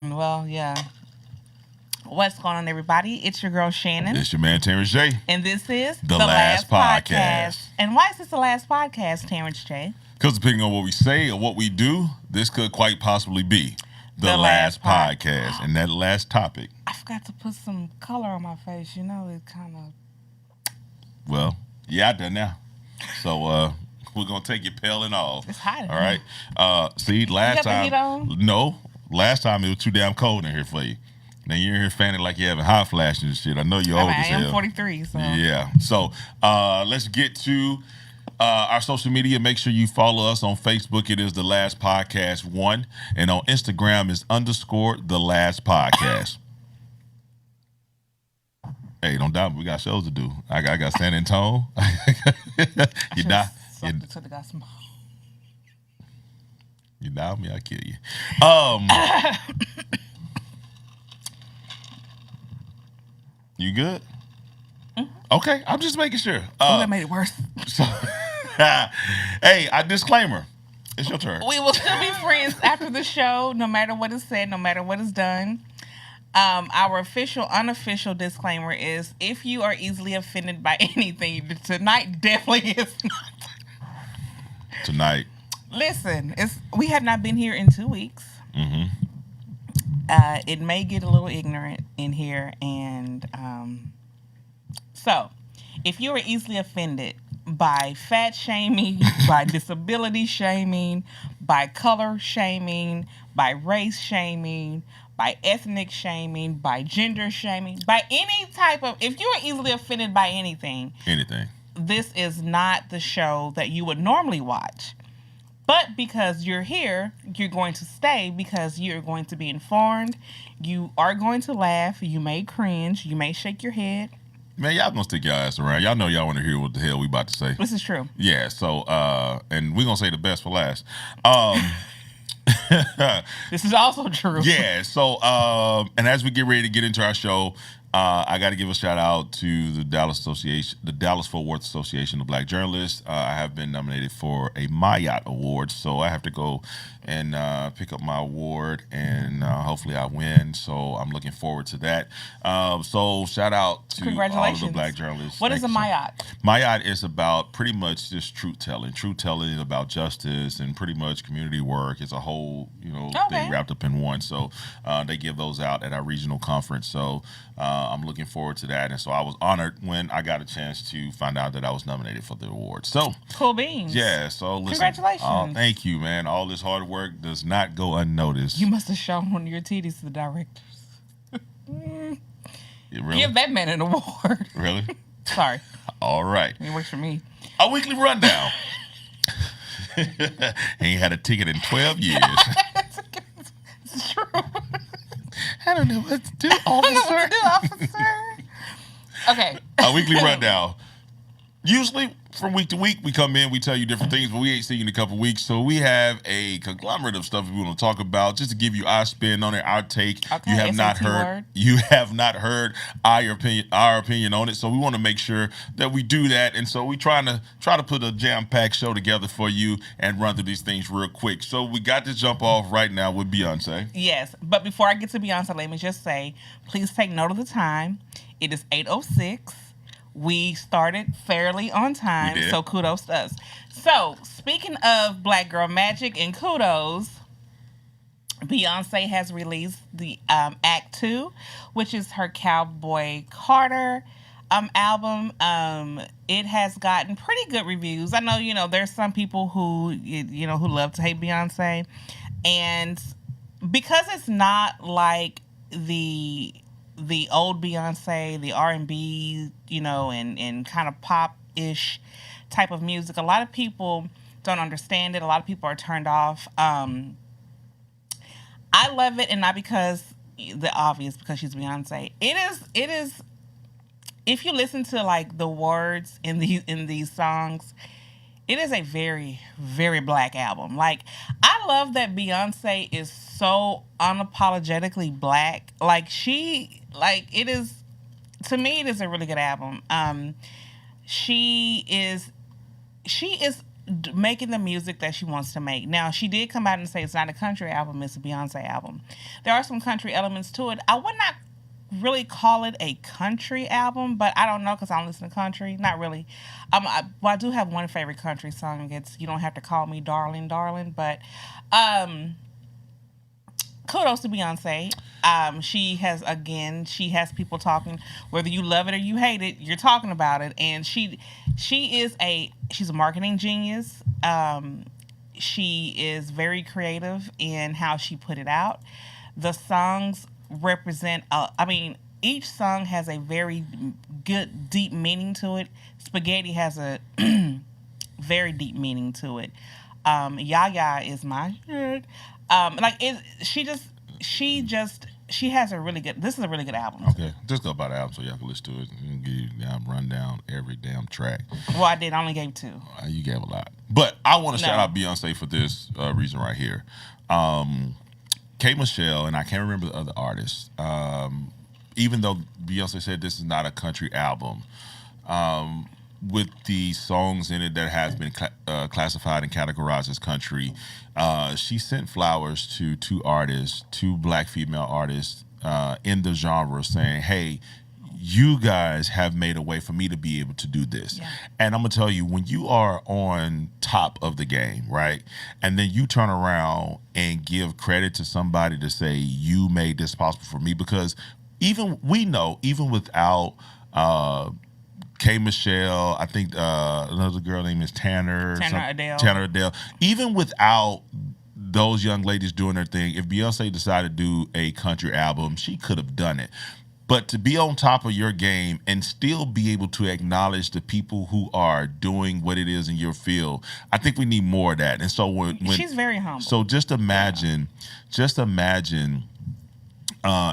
Well, yeah. What's going on, everybody? It's your girl Shannon, It's your man Terrence J. and this is The Last Podcast. And why is this the last podcast, Terrence J? Because depending on what we say or what we do, this could quite possibly be the last podcast. And that last topic, I forgot to put some color on my face. You know, it kind of. well, yeah, I done now. So we're gonna take it pale and all. It's hot in All here. right. See, last You got the heat time, on? no, last time it was too damn cold in here for you. Now you're in here fanning like you're having hot flashes and shit. I know you're old I as hell. am 43, so. Yeah. So let's get to our social media. Make sure you follow us on Facebook. It is The Last Podcast 1. And on Instagram is _ The Last Podcast. Hey, don't doubt me. We got shows to do. I got San Antonio. you die. You doubt me, I kill you. You good? Okay, I'm just making sure. that made it worse. So, hey, a disclaimer. It's your turn. We will still be friends after the show, no matter what is said, no matter what is done. Our unofficial disclaimer is if you are easily offended by anything, tonight definitely is not. Tonight. Listen, we have not been here in 2 weeks. Mm-hmm. It may get a little ignorant in here, and so if you are easily offended by fat shaming, by disability shaming, by color shaming, by race shaming, by ethnic shaming, by gender shaming, by any type of, if you are easily offended by anything, this is not the show that you would normally watch. But because you're here, you're going to stay because you're going to be informed. You are going to laugh. You may cringe. You may shake your head. Man, y'all gonna stick your ass around. Y'all know y'all want to hear what the hell we about to say. This is true. Yeah, so, and we're gonna say the best for last. This is also true. Yeah, so, and as we get ready to get into our show, I got to give a shout out to the Dallas Fort Worth Association of Black Journalists. I have been nominated for a Mayat Award, so I have to go and pick up my award, and hopefully I win. So I'm looking forward to that. So shout out to all of the black journalists. What is a Mayat? Mayat is about pretty much just truth telling about justice and pretty much community work. It's a whole thing wrapped up in one. So they give those out at our regional conference. So I'm looking forward to that. And so I was honored when I got a chance to find out that I was nominated for the award. So cool beans. Yeah. So listen. Congratulations. Thank you, man. All this hard work does not go unnoticed. You must have shown one of your titties to the directors. Really? Give that man an award. Really? Sorry. All right. It works for me. A weekly rundown. Ain't had a ticket in 12 years. It's true. I don't know what to do, officer. Okay. A weekly rundown. Usually, from week to week, we come in, we tell you different things, but we ain't seen you in a couple of weeks, so we have a conglomerate of stuff we want to talk about, just to give you our spin on it, our take. Okay, you have not heard our opinion on it, so we want to make sure that we do that, and so we try to put a jam-packed show together for you and run through these things real quick. So we got to jump off right now with Beyonce. Yes, but before I get to Beyonce, let me just say, please take note of the time. It is 8:06. We started fairly on time, so kudos to us. So, speaking of Black Girl Magic and kudos, Beyonce has released the Act 2, which is her Cowboy Carter album. It has gotten pretty good reviews. I know, there's some people who love to hate Beyonce. And because it's not like the old Beyonce, the R&B, and kind of pop-ish type of music, a lot of people don't understand it. A lot of people are turned off. I love it, and not because the obvious, because she's Beyonce. It is. If you listen to like the words in these songs, it is a very, very black album. Like, I love that Beyonce is so unapologetically black. It is, to me, it is a really good album. She is making the music that she wants to make. Now, she did come out and say it's not a country album, it's a Beyonce album. There are some country elements to it. I would not really call it a country album, but I don't know because I don't listen to country. Not really. I do have one favorite country song. It's "You Don't Have to Call Me Darling, Darling," but kudos to Beyonce. She has people talking, whether you love it or you hate it, you're talking about it. And she's a marketing genius. She is very creative in how she put it out. The songs represent, each song has a very good, deep meaning to it. Spaghetti has a very deep meaning to it. Yaya is my shit. She has a really good. This is a really good album. Okay, just go about the album so y'all can listen to it and give you a rundown every damn track. Well, I did. I only gave 2. You gave a lot, but I want to shout out Beyonce for this reason right here. K. Michelle, and I can't remember the other artists. Even though Beyonce said this is not a country album, with the songs in it that has been classified and categorized as country, she sent flowers to 2 artists, 2 black female artists in the genre, saying, hey, you guys have made a way for me to be able to do this. Yeah. And I'm going to tell you, when you are on top of the game, right, and then you turn around and give credit to somebody to say, you made this possible for me, because even without K. Michelle, I think another girl named is Tanner Adele. Even without those young ladies doing their thing, if Beyonce decided to do a country album, she could have done it. But to be on top of your game and still be able to acknowledge the people who are doing what it is in your field, I think we need more of that. And so when she's very humble. So just imagine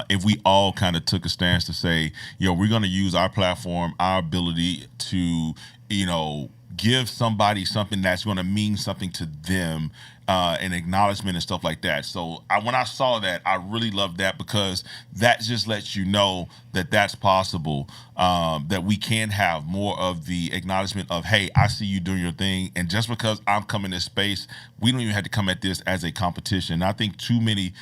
if we all kind of took a stance to say, we're going to use our platform, our ability to, give somebody something that's going to mean something to them, and acknowledgement and stuff like that. So when I saw that, I really loved that, because that just lets you know that that's possible, that we can have more of the acknowledgement of, hey, I see you doing your thing. And just because I'm coming to space, we don't even have to come at this as a competition. I think too many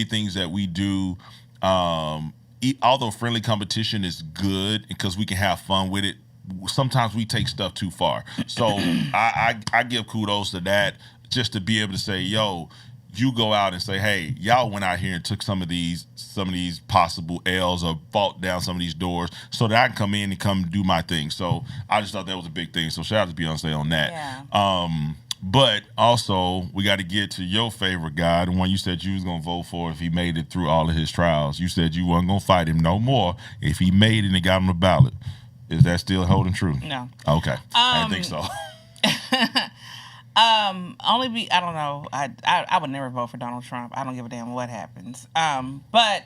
things that we do, although friendly competition is good because we can have fun with it, sometimes we take stuff too far. So I give kudos to that, just to be able to say, yo, you go out and say, hey, y'all went out here and took some of these possible L's or fought down some of these doors so that I can come in and come do my thing. So I just thought that was a big thing. So shout out to Beyonce on that. Yeah. But also, we got to get to your favorite guy, the one you said you was going to vote for if he made it through all of his trials. You said you wasn't going to fight him no more if he made it and got on the ballot. Is that still holding true? No. Okay. I didn't think so. I don't know. I would never vote for Donald Trump. I don't give a damn what happens. But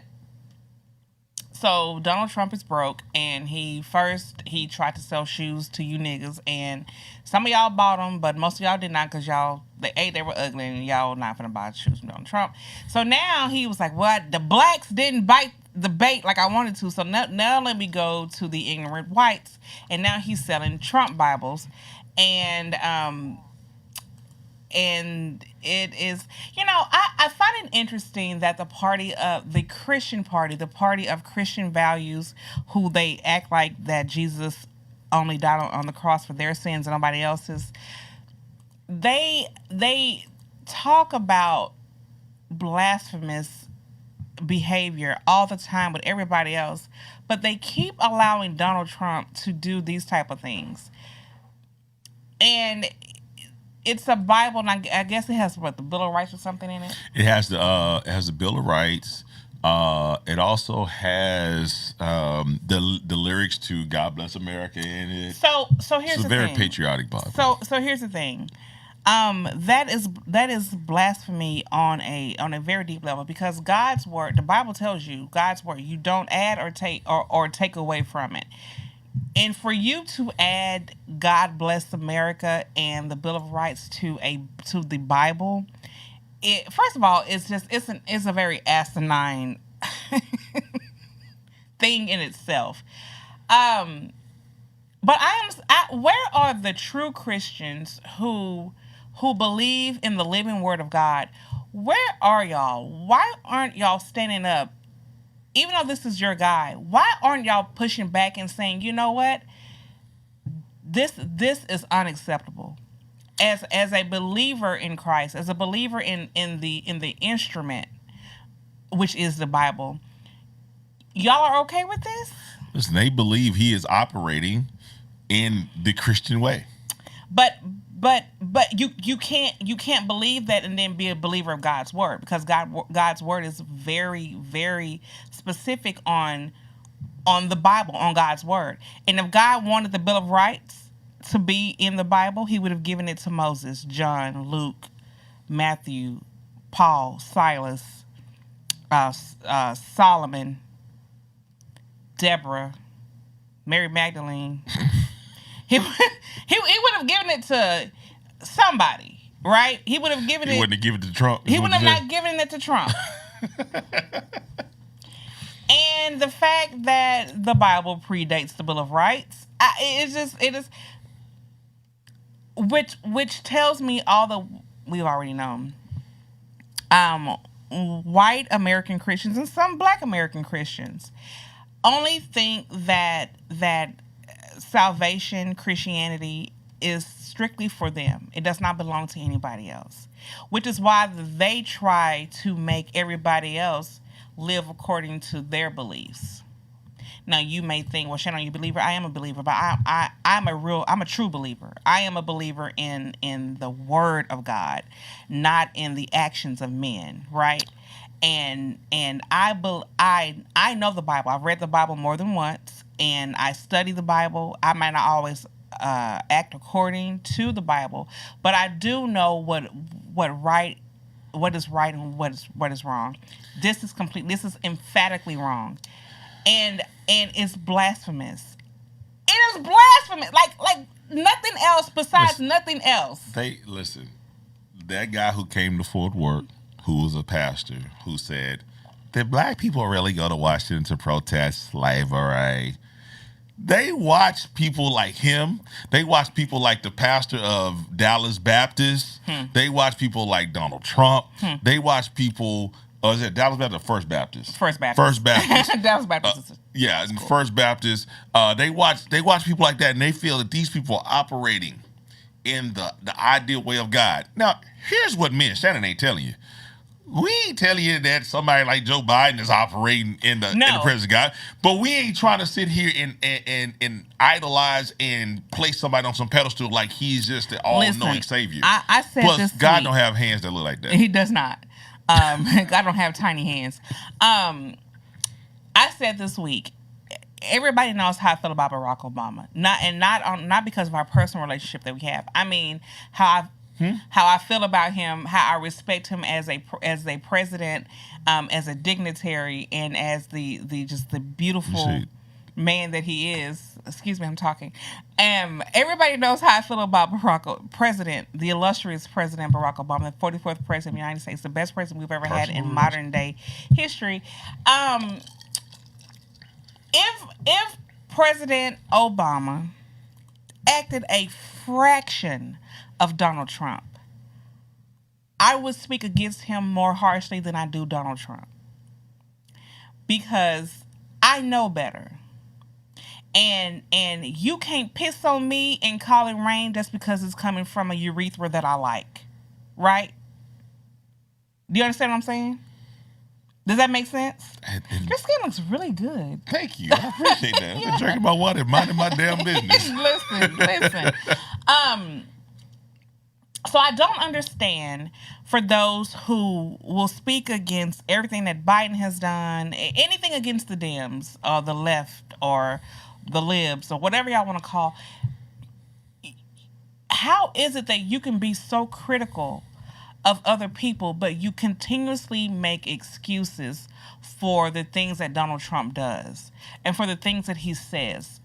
so Donald Trump is broke, and he tried to sell shoes to you niggas, and some of y'all bought them, but most of y'all did not, because they were ugly, and y'all not gonna buy shoes from Donald Trump. So now he was like, "What? The blacks didn't bite the bait like I wanted to. So now let me go to the ignorant whites." And now he's selling Trump Bibles, and it is, I find it interesting that the Christian party, the party of Christian values, who they act like that Jesus only died on the cross for their sins and nobody else's, they talk about blasphemous behavior all the time with everybody else, but they keep allowing Donald Trump to do these type of things. And it's a Bible, and I guess it has the Bill of Rights or something in it. It has the Bill of Rights. It also has the lyrics to "God Bless America" in it. So here's the thing. It's a very patriotic Bible. So here's the thing. That is blasphemy on a very deep level, because God's word, the Bible tells you, God's word, you don't add or take away from it. And for you to add "God Bless America" and the Bill of Rights to the Bible, first of all, it's a very asinine thing in itself. But where are the true Christians who believe in the living word of God? Where are y'all? Why aren't y'all standing up? Even though this is your guy, why aren't y'all pushing back and saying, you know what? This is unacceptable. As a believer in Christ, as a believer in the instrument, which is the Bible, y'all are okay with this? Listen, they believe he is operating in the Christian way. But you can't believe that and then be a believer of God's word, because God's word is very, very specific on the Bible, on God's word. And if God wanted the Bill of Rights to be in the Bible, he would have given it to Moses, John, Luke, Matthew, Paul, Silas, Solomon, Deborah, Mary Magdalene. he would have given it to somebody, right? He would have given it. He wouldn't have given it to Trump. He would have not given it to Trump. And the fact that the Bible predates the Bill of Rights, it is, which tells me all the we've already known. White American Christians and some Black American Christians only think that salvation, Christianity, is strictly for them. It does not belong to anybody else, which is why they try to make everybody else live according to their beliefs. Now, you may think, well, Shannon, are you a believer? I am a believer, but I'm a true believer. I am a believer in the word of God, not in the actions of men, right? And I know the Bible. I've read the Bible more than once, and I study the Bible. I might not always act according to the Bible, but I do know what is right and what is wrong. This is emphatically wrong. And it's blasphemous. It is blasphemous. Like nothing else besides nothing else. Listen. That guy who came to Fort Worth, who was a pastor, who said that black people really go to Washington to protest slavery. They watch people like him. They watch people like the pastor of Dallas Baptist. They watch people like Donald Trump. They watch people. Is it Dallas Baptist or First Baptist? First Baptist. First Baptist. Dallas Baptist. Yeah, First Baptist. They watch people like that, and they feel that these people are operating in the ideal way of God. Now, here's what me and Shannon ain't telling you. We ain't telling you that somebody like Joe Biden is operating in the presence of God, but we ain't trying to sit here and idolize and place somebody on some pedestal like he's just the all-knowing Savior. I said Plus, this God don't have hands that look like that. He does not. God don't have tiny hands. I said this week, everybody knows how I feel about Barack Obama. Not because of our personal relationship that we have. I mean, how I feel about him, how I respect him as a president, as a dignitary, and as the beautiful man that he is. Excuse me, I'm talking. Everybody knows how I feel about the illustrious President Barack Obama, the 44th president of the United States, the best president we've ever had in modern day history. If President Obama acted a fraction of Donald Trump, I would speak against him more harshly than I do Donald Trump, because I know better. And you can't piss on me and call it rain just because it's coming from a urethra that I like, right? Do you understand what I'm saying? Does that make sense? Your skin looks really good. Thank you. I appreciate that. I've been drinking my water, minding my damn business. Listen. So I don't understand for those who will speak against everything that Biden has done, anything against the Dems or the left or the libs or whatever y'all want to call. How is it that you can be so critical of other people, but you continuously make excuses for the things that Donald Trump does and for the things that he says,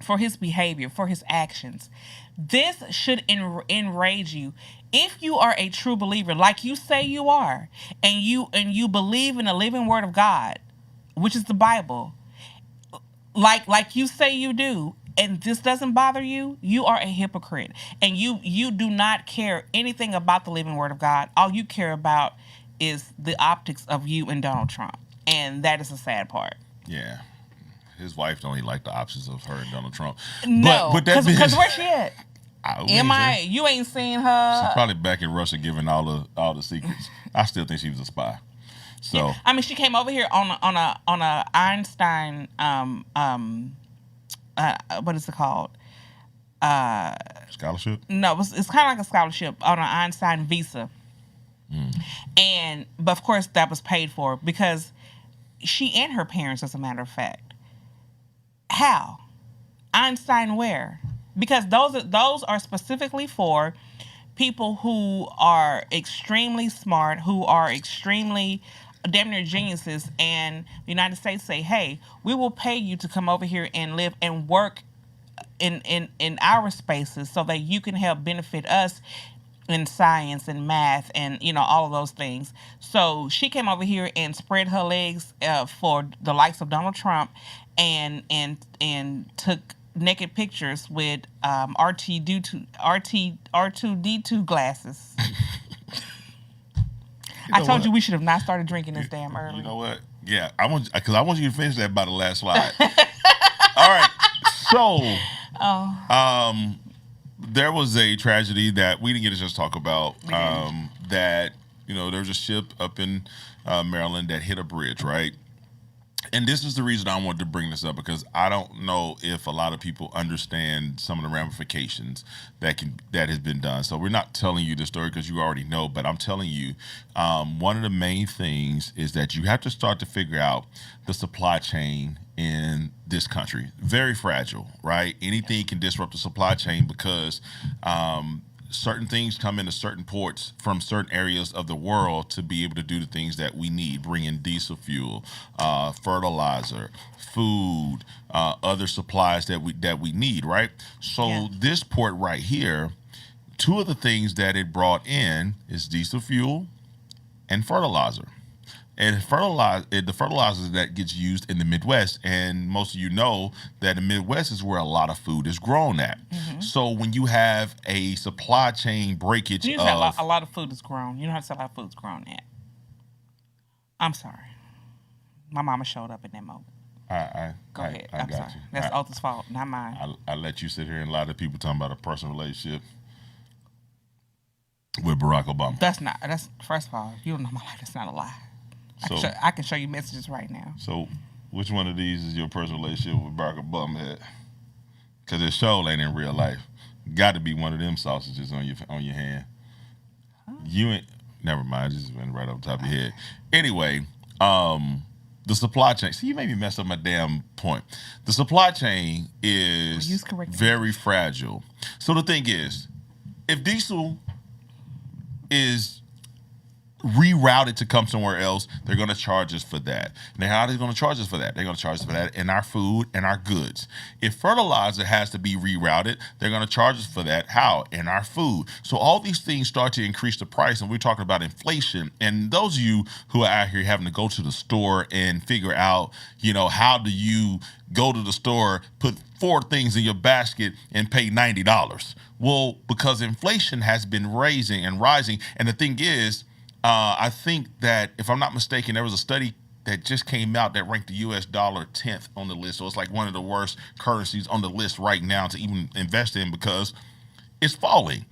for his behavior, for his actions? This should enrage you. If you are a true believer, like you say you are, and you believe in the living word of God, which is the Bible, like you say you do, and this doesn't bother you, you are a hypocrite. And you do not care anything about the living word of God. All you care about is the optics of you and Donald Trump. And that is the sad part. Yeah. His wife don't even like the options of her and Donald Trump. No, because where's she at? You ain't seen her. She's probably back in Russia giving all the secrets. I still think she was a spy. So yeah. I mean, she came over here on a Einstein what is it called? Scholarship? No, it's kind of like a scholarship on an Einstein visa. But of course that was paid for because she and her parents, as a matter of fact. How? Einstein where? Because those are specifically for people who are extremely smart, who are extremely damn near geniuses, and the United States say, hey, we will pay you to come over here and live and work in our spaces so that you can help benefit us in science and math and all of those things. So she came over here and spread her legs for the likes of Donald Trump and took naked pictures with R2D2 glasses. I told you we should have not started drinking this damn early. You know what? Yeah, I want you to finish that by the last slide. All right. So, there was a tragedy that we didn't get to just talk about. That there was a ship up in Maryland that hit a bridge, right? And this is the reason I wanted to bring this up, because I don't know if a lot of people understand some of the ramifications that has been done. So we're not telling you the story because you already know, but I'm telling you, one of the main things is that you have to start to figure out the supply chain in this country. Very fragile, right? Anything can disrupt the supply chain because certain things come into certain ports from certain areas of the world to be able to do the things that we need, bring in diesel fuel, fertilizer, food, other supplies that we need, right? So this port right here, two of the things that it brought in is diesel fuel and fertilizer. And the fertilizer that gets used in the Midwest, and most of you know that the Midwest is where a lot of food is grown at. Mm-hmm. So when you have a supply chain breakage, a lot of food is grown. You know how to say a lot of food is grown at. I'm sorry, my mama showed up in that moment. Go ahead. I'm sorry. You. That's Otha's fault, not mine. I let you sit here and a lot of people talking about a personal relationship with Barack Obama. That's first of all, you don't know my life. That's not a lie. I can show you messages right now. So, which one of these is your personal relationship with Barack Obama? Because it sure ain't in real life. Got to be one of them sausages on your hand. Huh? You ain't. Never mind. Just went right off the top of your head. Anyway, the supply chain. See, you made me mess up my damn point. The supply chain is very fragile. So the thing is, if diesel is rerouted to come somewhere else, they're going to charge us for that. Now, how are they going to charge us for that? They're going to charge us for that in our food and our goods. If fertilizer has to be rerouted, they're going to charge us for that. How? In our food. So all these things start to increase the price, and we're talking about inflation. And those of you who are out here having to go to the store and figure out, how do you go to the store, put 4 things in your basket and pay $90? Well, because inflation has been rising. And the thing is, I think that, if I'm not mistaken, there was a study that just came out that ranked the U.S. dollar 10th on the list. So it's like one of the worst currencies on the list right now to even invest in because it's falling.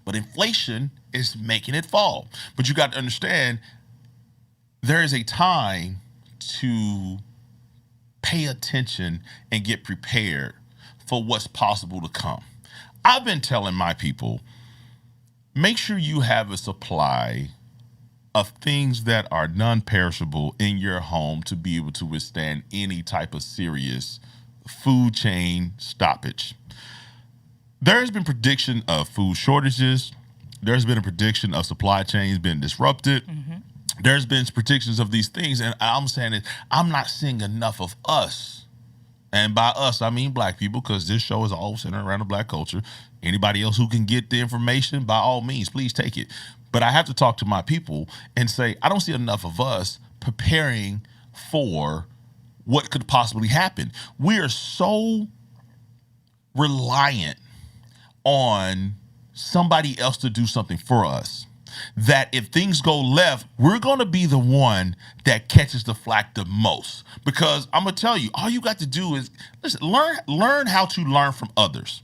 But inflation is making it fall. But you got to understand, there is a time to pay attention and get prepared for what's possible to come. I've been telling my people, make sure you have a supply of things that are non-perishable in your home to be able to withstand any type of serious food chain stoppage. There's been prediction of food shortages. There's been a prediction of supply chains being disrupted. Mm-hmm. There's been predictions of these things, and I'm saying that I'm not seeing enough of us. And by us, I mean black people, because this show is all centered around the black culture. Anybody else who can get the information, by all means, please take it. But I have to talk to my people and say, I don't see enough of us preparing for what could possibly happen. We are so reliant on somebody else to do something for us. That if things go left, we're going to be the one that catches the flack the most. Because I'm going to tell you, all you got to do is listen, learn how to learn from others.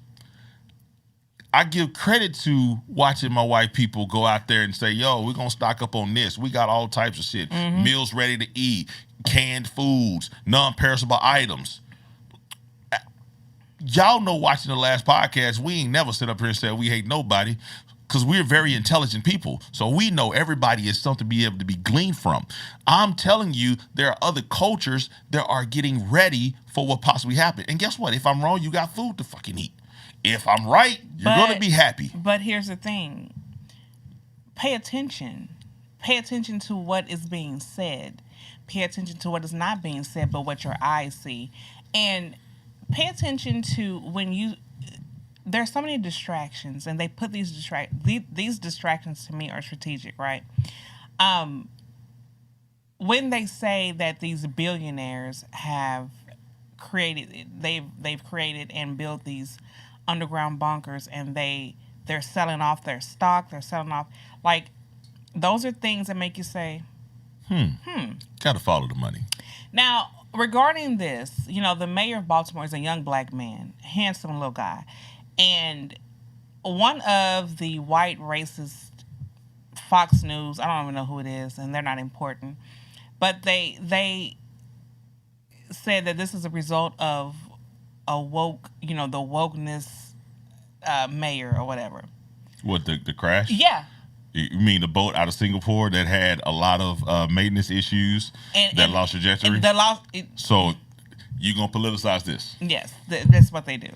I give credit to watching my white people go out there and say, yo, we're going to stock up on this. We got all types of shit. Mm-hmm. Meals ready to eat, canned foods, non-perishable items. Y'all know watching the last podcast, we ain't never sit up here and said we hate nobody because we're very intelligent people. So we know everybody is something to be able to be gleaned from. I'm telling you, there are other cultures that are getting ready for what possibly happened. And guess what? If I'm wrong, you got food to fucking eat. If I'm right, you're going to be happy. But here's the thing. Pay attention. Pay attention to what is being said. Pay attention to what is not being said, but what your eyes see. And pay attention to when you... There's so many distractions, and they put these distractions to me are strategic, right? When they say that these billionaires have created... They've created and built these underground bunkers, and they're selling off their stock, they're selling off, like, those are things that make you say, Gotta follow the money. Now, regarding this, the mayor of Baltimore is a young black man, handsome little guy, and one of the white racist Fox News, I don't even know who it is, and they're not important, but they said that this is a result of a woke, the wokeness mayor or whatever. What, the crash? Yeah. You mean the boat out of Singapore that had a lot of maintenance issues that lost trajectory? So you going to politicize this? Yes, that's what they do.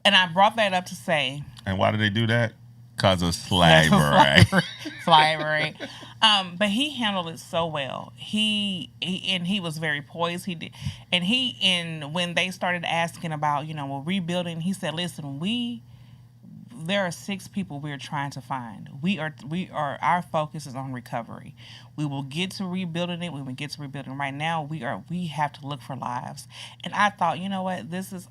And I brought that up to say... And why do they do that? Because of slavery. Slavery. But he handled it so well. He was very poised. He did, and when they started asking about rebuilding, he said, "Listen, there are 6 people we're trying to find. Our focus is on recovery. We will get to rebuilding it when we get to rebuilding. Right now, we have to look for lives." And I thought, you know what, this is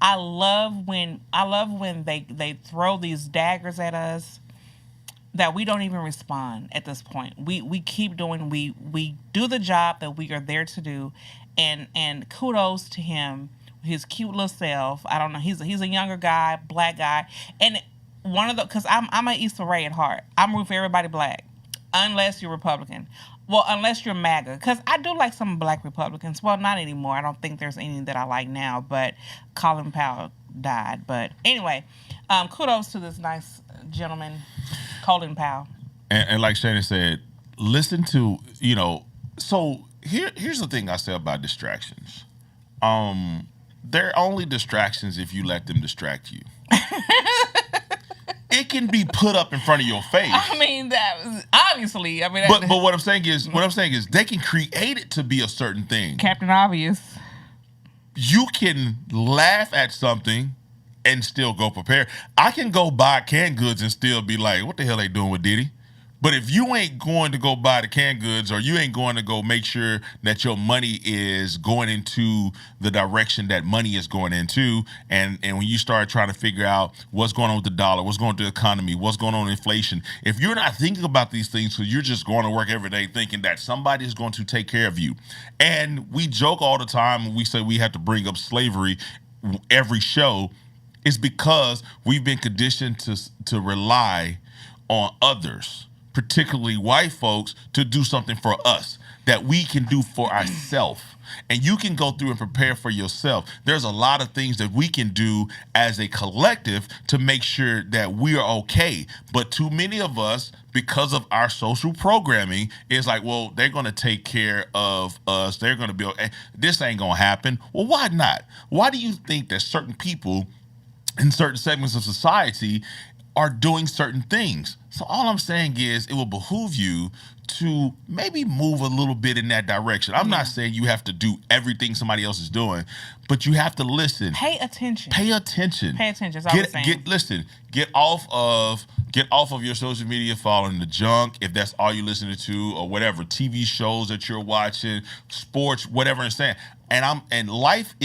I love when they throw these daggers at us that we don't even respond at this point. We keep doing, we do the job that we are there to do, and kudos to him, his cute little self. I don't know, he's a younger guy, black guy, and because I'm an Issa Rae at heart. I'm rooting for everybody black, unless you're Republican. Well, unless you're MAGA, because I do like some black Republicans. Well, not anymore. I don't think there's any that I like now, but Colin Powell died. But anyway, kudos to this nice gentleman, Colin Powell. And like Shannon said, listen to, so here's the thing I say about distractions. They're only distractions if you let them distract you. It can be put up in front of your face. I mean, that was obviously. But what I'm saying is, they can create it to be a certain thing. Captain Obvious. You can laugh at something and still go prepared. I can go buy canned goods and still be like, "What the hell they doing with Diddy?" But if you ain't going to go buy the canned goods, or you ain't going to go make sure that your money is going into the direction that money is going into, and when you start trying to figure out what's going on with the dollar, what's going on with the economy, what's going on with inflation, if you're not thinking about these things, because you're just going to work every day thinking that somebody is going to take care of you. And we joke all the time when we say we have to bring up slavery every show, is because we've been conditioned to rely on others, particularly white folks, to do something for us that we can do for ourselves. And you can go through and prepare for yourself. There's a lot of things that we can do as a collective to make sure that we are okay. But too many of us, because of our social programming, is like, well, they're going to take care of us. They're going to be okay. This ain't going to happen. Well, why not? Why do you think that certain people in certain segments of society are doing certain things? So all I'm saying is, it will behoove you to maybe move a little bit in that direction. I'm not saying you have to do everything somebody else is doing, but you have to listen. Pay attention. Pay attention. Pay attention. That's all I'm saying. Listen. Get off of your social media, following the junk, if that's all you're listening to, or whatever TV shows that you're watching, sports, whatever I'm saying. And life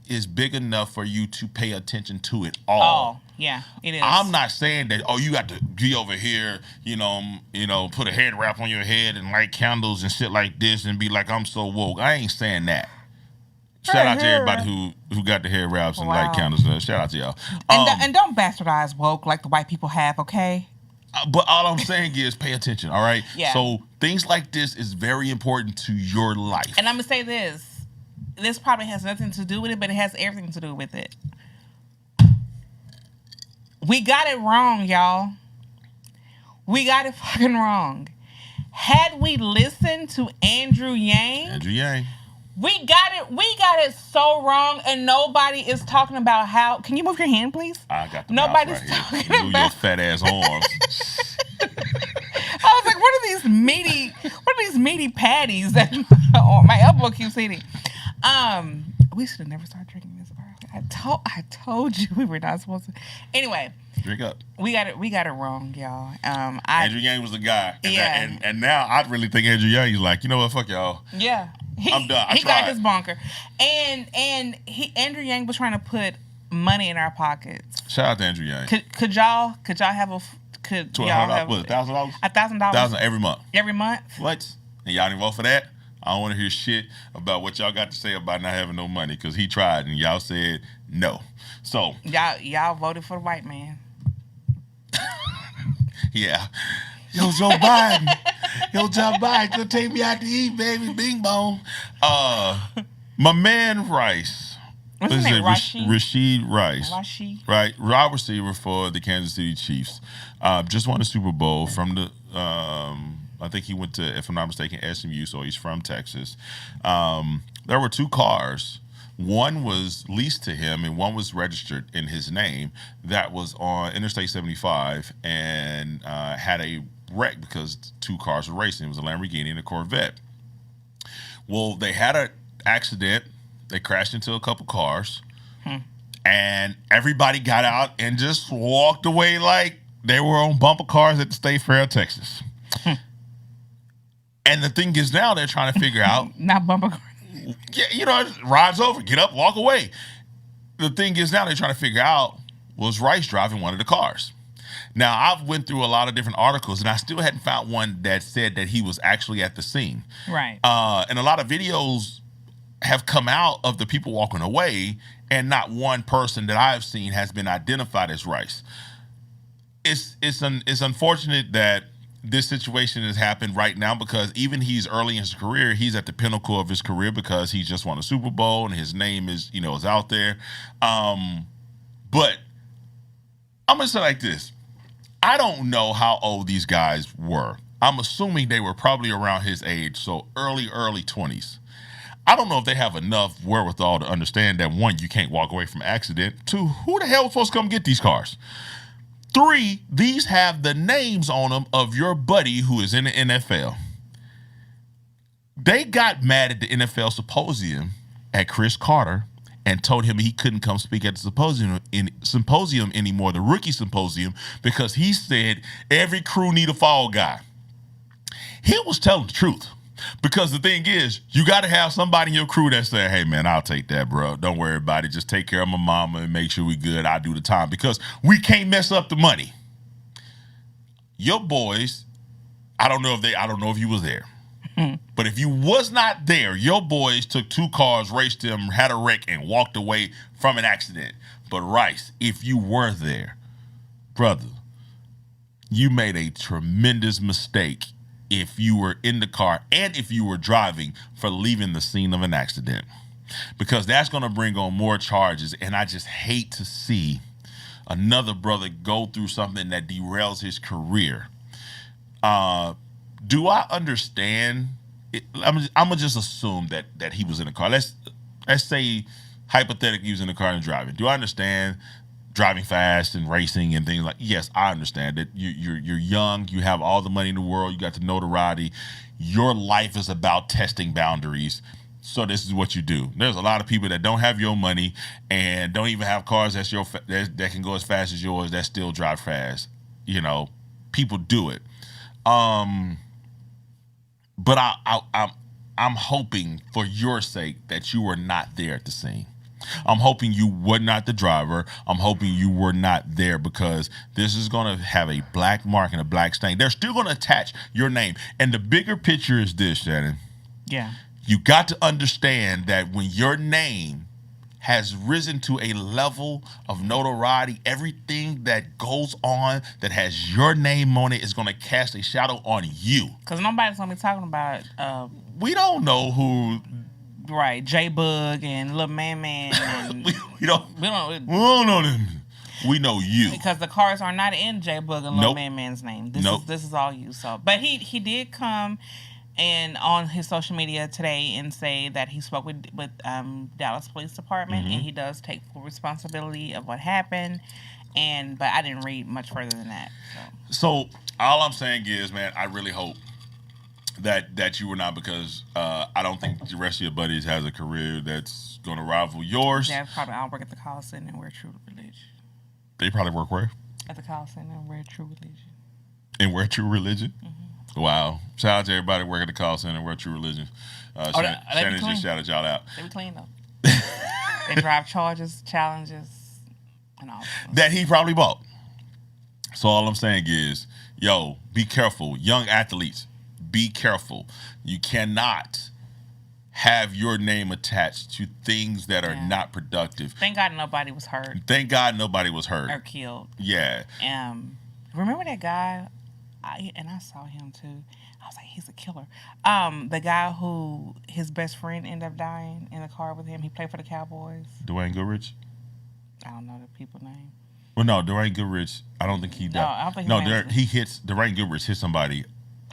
is big enough for you to pay attention to it all. Yeah, it is. I'm not saying that, you got to be over here, put a head wrap on your head and light candles and shit like this and be like, I'm so woke. I ain't saying that. Shout out to everybody who got the hair wraps and light candles. Shout out to y'all. And don't bastardize woke like the white people have, okay? But all I'm saying is pay attention, all right? Yeah. So things like this is very important to your life. And I'm going to say this. This probably has nothing to do with it, but it has everything to do with it. We got it wrong, y'all. We got it fucking wrong. Had we listened to Andrew Yang, we got it so wrong, and nobody is talking about how. Can you move your hand, please? I got the Nobody's mouth right talking here. Move about your fat ass arms. I was like, what are these meaty patties that my elbow keeps hitting? We should have never started drinking this early. I told you we were not supposed to. Anyway, drink up. We got it wrong, y'all. Andrew Yang was the guy. Yeah. And now I really think Andrew Yang is like, you know what, fuck y'all. Yeah. I'm done. He got his bonker. And Andrew Yang was trying to put money in our pockets. Shout out to Andrew Yang. Could y'all have y'all have $1,000? $1,000? $1,000 every month. Every month? What? And y'all didn't vote for that? I don't want to hear shit about what y'all got to say about not having no money, because he tried and y'all said no. So y'all voted for the white man. Yeah. Yo, Joe Biden. Gonna take me out to eat, baby. Bing bong. My man Rice. What's his name? Rashid Rice. Right. Wide receiver for the Kansas City Chiefs. Just won the Super Bowl from the I think he went to, if I'm not mistaken, SMU, so he's from Texas. There were 2 cars. One was leased to him and one was registered in his name. That was on Interstate 75 and had a wreck because 2 cars were racing. It was a Lamborghini and a Corvette. Well, they had an accident. They crashed into a couple cars. And everybody got out and just walked away like they were on bumper cars at the State Fair of Texas. And the thing is, now they're trying to figure out. Not bumper cars. Yeah, ride's over, get up, walk away. The thing is, now they're trying to figure out, was Rice driving one of the cars? Now, I've went through a lot of different articles, and I still hadn't found one that said that he was actually at the scene. Right. And a lot of videos have come out of the people walking away, and not one person that I've seen has been identified as Rice. It's unfortunate that this situation has happened right now, because even he's early in his career, he's at the pinnacle of his career because he just won a Super Bowl and his name is out there. But I'm gonna say like this: I don't know how old these guys were. I'm assuming they were probably around his age, so early 20s. I don't know if they have enough wherewithal to understand that, 1, you can't walk away from an accident. 2, who the hell was supposed to come get these cars? 3, these have the names on them of your buddy who is in the NFL. They got mad at the NFL symposium at Chris Carter and told him he couldn't come speak at the symposium anymore, the rookie symposium, because he said every crew need a fall guy. He was telling the truth. Because the thing is, you got to have somebody in your crew that say, hey, man, I'll take that, bro. Don't worry about it. Just take care of my mama and make sure we good. I'll do the time, because we can't mess up the money. Your boys, I don't know if you was there. But if you was not there, your boys took 2 cars, raced them, had a wreck, and walked away from an accident. But Rice, if you were there, brother, you made a tremendous mistake if you were in the car and if you were driving for leaving the scene of an accident, because that's going to bring on more charges. And I just hate to see another brother go through something that derails his career. Do I understand? I'm gonna just assume that he was in a car. Let's say hypothetically he was in a car and driving. Do I understand driving fast and racing and things like? Yes, I understand that you're young, you have all the money in the world, you got the notoriety. Your life is about testing boundaries. So this is what you do. There's a lot of people that don't have your money and don't even have cars that can go as fast as yours that still drive fast. People do it. But I'm hoping for your sake that you were not there at the scene. I'm hoping you were not the driver. I'm hoping you were not there, because this is going to have a black mark and a black stain. They're still going to attach your name. And the bigger picture is this, Shannon. Yeah. You got to understand that when your name has risen to a level of notoriety, everything that goes on that has your name on it is going to cast a shadow on you. Because nobody's going to be talking about... we don't know who... Right, J-Bug and Lil Man Man. And we don't know them. We know you. Because the cars are not in J-Bug and Lil Man Man's name. This is all you. So, but he did come and on his social media today and say that he spoke with Dallas Police Department, and he does take full responsibility of what happened. But I didn't read much further than that. So all I'm saying is, man, I really hope that you were not, because I don't think the rest of your buddies has a career that's going to rival yours. Yeah, probably. I'll work at the call center and wear True Religion. They probably work where? At the call center and wear True Religion. And wear True Religion? Wow. Shout out to everybody working at the call center and wear True Religion. Shannon just shouted y'all out. They be clean, though. They drive charges, challenges, and all that he probably bought. So all I'm saying is, yo, be careful. Young athletes, be careful. You cannot have your name attached to things that are not productive. Thank God nobody was hurt. Thank God nobody was hurt. Or killed. Yeah. Remember that guy? I saw him too. I was like, he's a killer. The guy who his best friend ended up dying in the car with him. He played for the Cowboys. Dwayne Goodrich? I don't know the people's name. Well, no, Dwayne Goodrich. I don't think he died. No, I don't think he hits. Dwayne Goodrich hit somebody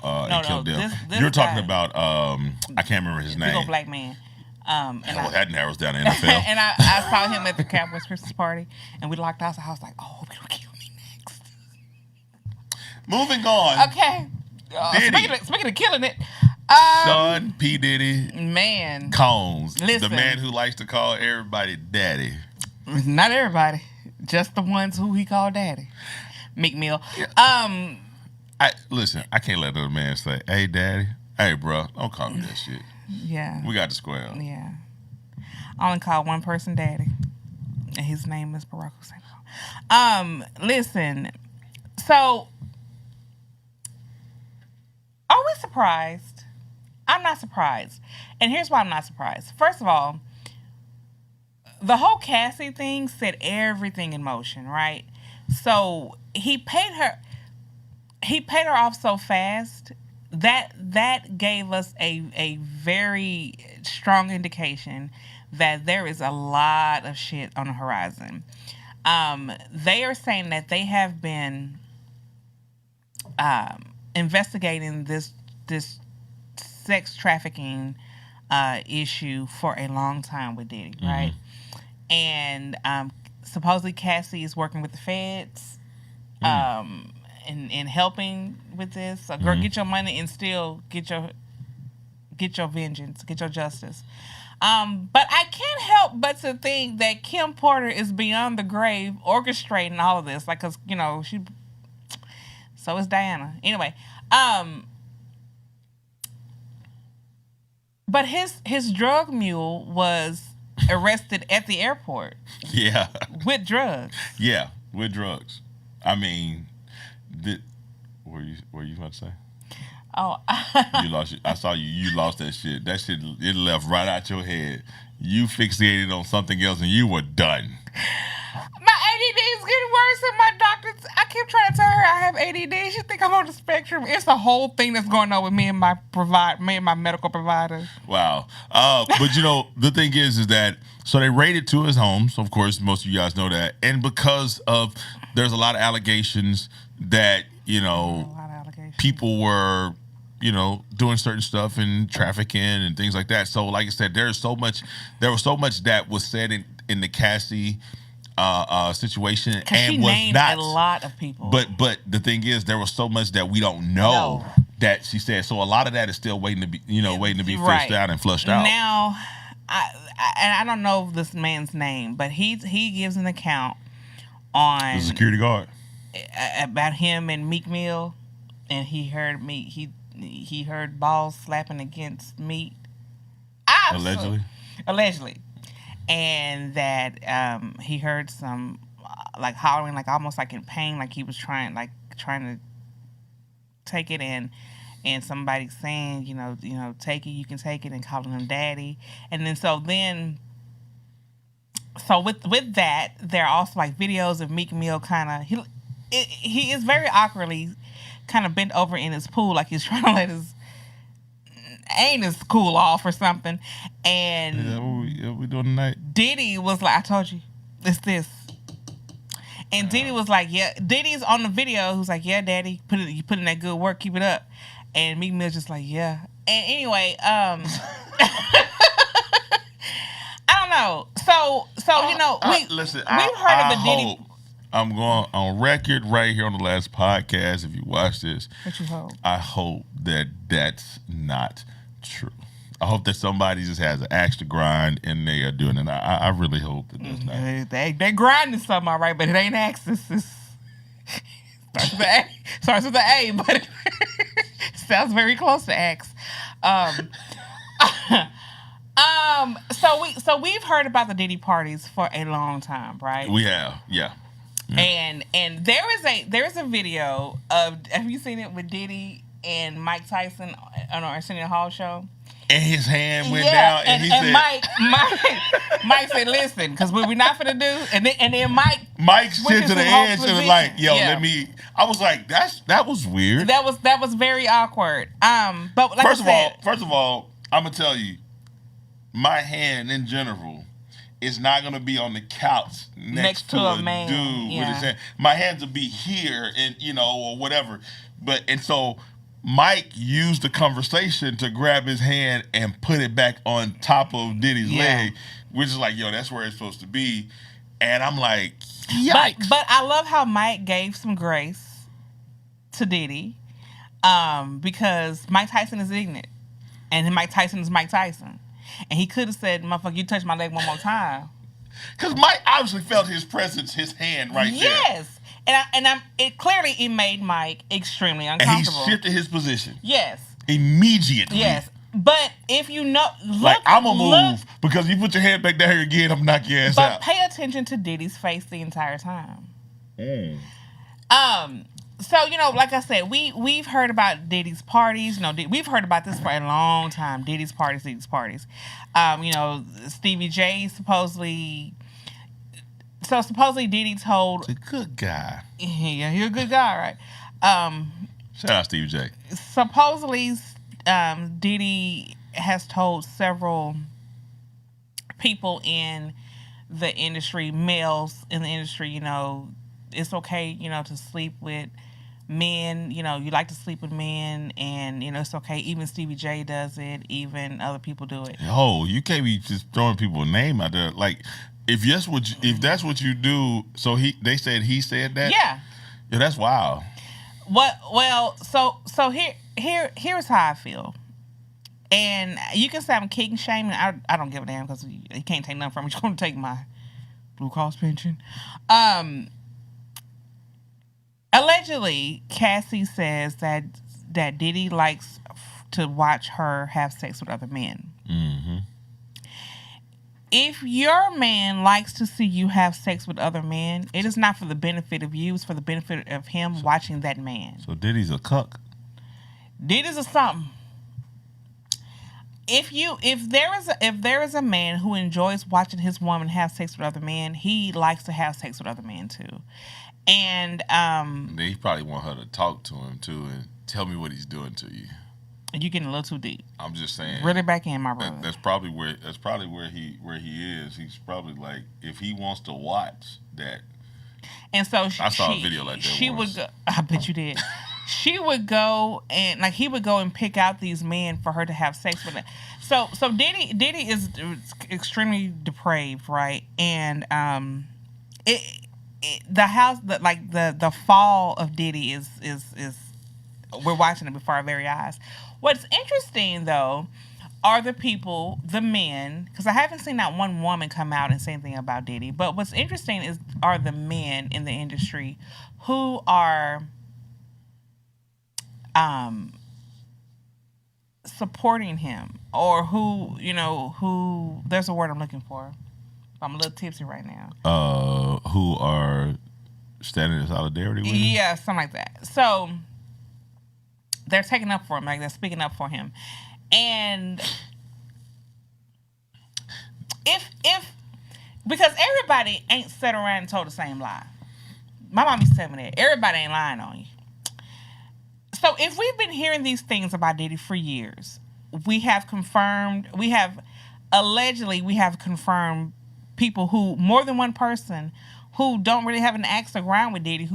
and killed them. This You're talking about I can't remember his name. Big old black man. That narrows down the NFL. And I saw him at the Cowboys Christmas party, and we locked eyes. I was like, oh, he will kill me next. Moving on. Okay. Speaking of killing it. Sean P. Diddy. Man. Combs. Listen. The man who likes to call everybody daddy. Not everybody. Just the ones who he called daddy. Meek Mill. Yeah. Listen, I can't let the man say, hey, daddy. Hey, bro, don't call me that shit. Yeah. We got to square up. Yeah. I only call one person daddy. And his name is Barack Hussein. Listen. So, are we surprised? I'm not surprised. And here's why I'm not surprised. First of all, the whole Cassie thing set everything in motion, right? So he paid her off so fast that gave us a very strong indication that there is a lot of shit on the horizon. They are saying that they have been investigating this sex trafficking issue for a long time with Diddy, right? And supposedly Cassie is working with the feds in helping with this. So, girl, get your money and still get your vengeance, get your justice. But I can't help but to think that Kim Porter is beyond the grave orchestrating all of this. Like, because, so is Diana. Anyway, but his drug mule was arrested at the airport. Yeah. With drugs. Yeah, with drugs. I mean, what were you about to say? Oh. You lost. I saw you. You lost that shit. That shit, it left right out your head. You fixated on something else and you were done. My ADD is getting worse, and my doctor, I keep trying to tell her I have ADD. She think I'm on the spectrum. It's a whole thing that's going on with me and my medical provider. Wow. But the thing is that, so they raided two of his homes. Of course, most of you guys know that. And because of, there's a lot of allegations that, people were, doing certain stuff and trafficking and things like that. So like I said, there was so much that was said in the Cassie situation, and she was named not a lot of people. But the thing is, there was so much that we don't know that she said. So a lot of that is still waiting to be, fished out and flushed out. Now, I don't know this man's name, but he gives an account on the security guard about him and Meek Mill, and he heard he heard balls slapping against meat. Allegedly. and that he heard some like hollering, like almost like in pain, like he was trying to take it, and somebody saying, take it, you can take it, and calling him daddy. And then so with that, there are also like videos of Meek Mill kind of he is very awkwardly kind of bent over in his pool, like he's trying to let his anus cool off or something. And is that what we doing tonight? Diddy was like, I told you, it's this. And Diddy was like, yeah. Diddy's on the video who's like, yeah, daddy, you put in that good work, keep it up. And Meek Mill's just like, yeah. And anyway, I don't know. So we've heard of the Diddy. I'm going on record right here on the last podcast. If you watch this, what you hope? I hope that that's not true. I hope that somebody just has an axe to grind and they are doing it. I really hope that that's not. They grinding something all right, but it ain't axes. Starts with the A, but it sounds very close to axe. So we've heard about the Diddy parties for a long time, right? We have, yeah. And there is a video of, have you seen it with Diddy and Mike Tyson on our Arsenio Hall show? And his hand went down, and he said, Mike said, "Listen, because we're not gonna do." And then Mike shit to the edge and was like, "Yo, let me." I was like, that was weird. That was very awkward. But like first of all, I'm gonna tell you, my hand in general is not gonna be on the couch next to a man, dude with his hand. My hands will be here, and or whatever. So Mike used the conversation to grab his hand and put it back on top of Diddy's leg, which is like, yo, that's where it's supposed to be. And I'm like, yikes. But I love how Mike gave some grace to Diddy, because Mike Tyson is ignorant, and Mike Tyson is Mike Tyson, and he could have said, "Motherfucker, you touch my leg one more time." Because Mike obviously felt his presence, his hand right there. Yes. It made Mike extremely uncomfortable. And he shifted his position. Yes. Immediately. Yes. But if you know, I'm gonna move because you put your hand back down here again, I'm knock your ass out. But pay attention to Diddy's face the entire time. So like I said, we've heard about Diddy's parties. We've heard about this for a long time. Diddy's parties. Stevie J supposedly. So supposedly Diddy told... He's a good guy. Yeah, he's a good guy, right? Shout out Stevie J. Supposedly, Diddy has told several people in the industry, males in the industry, it's okay, to sleep with men. You like to sleep with men, and, it's okay. Even Stevie J does it. Even other people do it. Oh, you can't be just throwing people's name out there. Like... If that's what you do, so they said he said that? Yeah. Yeah, that's wild. Well, so here's how I feel. And you can say I'm king shaming. I don't give a damn, because you can't take nothing from me. You're going to take my Blue Cross pension. Allegedly, Cassie says that Diddy likes to watch her have sex with other men. Mm-hmm. If your man likes to see you have sex with other men, it is not for the benefit of you. It's for the benefit of him watching that man. So Diddy's a cuck. Diddy's a something. If there is a man who enjoys watching his woman have sex with other men, he likes to have sex with other men too. And he probably want her to talk to him too and tell me what he's doing to you. You're getting a little too deep. I'm just saying. Really back in, my brother. That's probably where he is. He's probably like, if he wants to watch that. And so I saw a video like that. She would go, I bet you did. She would go and he would go and pick out these men for her to have sex with. So Diddy is extremely depraved, right? And the fall of Diddy is we're watching it before our very eyes. What's interesting, though, are the men, because I haven't seen not one woman come out and say anything about Diddy, but what's interesting are the men in the industry who are supporting him, or who there's a word I'm looking for. I'm a little tipsy right now. Who are standing in solidarity with him? Yeah, something like that. So they're taking up for him, like they're speaking up for him. And if because everybody ain't sat around and told the same lie. My mom used to tell me that. Everybody ain't lying on you. So if we've been hearing these things about Diddy for years, we have allegedly confirmed people who, more than one person, who don't really have an axe to grind with Diddy.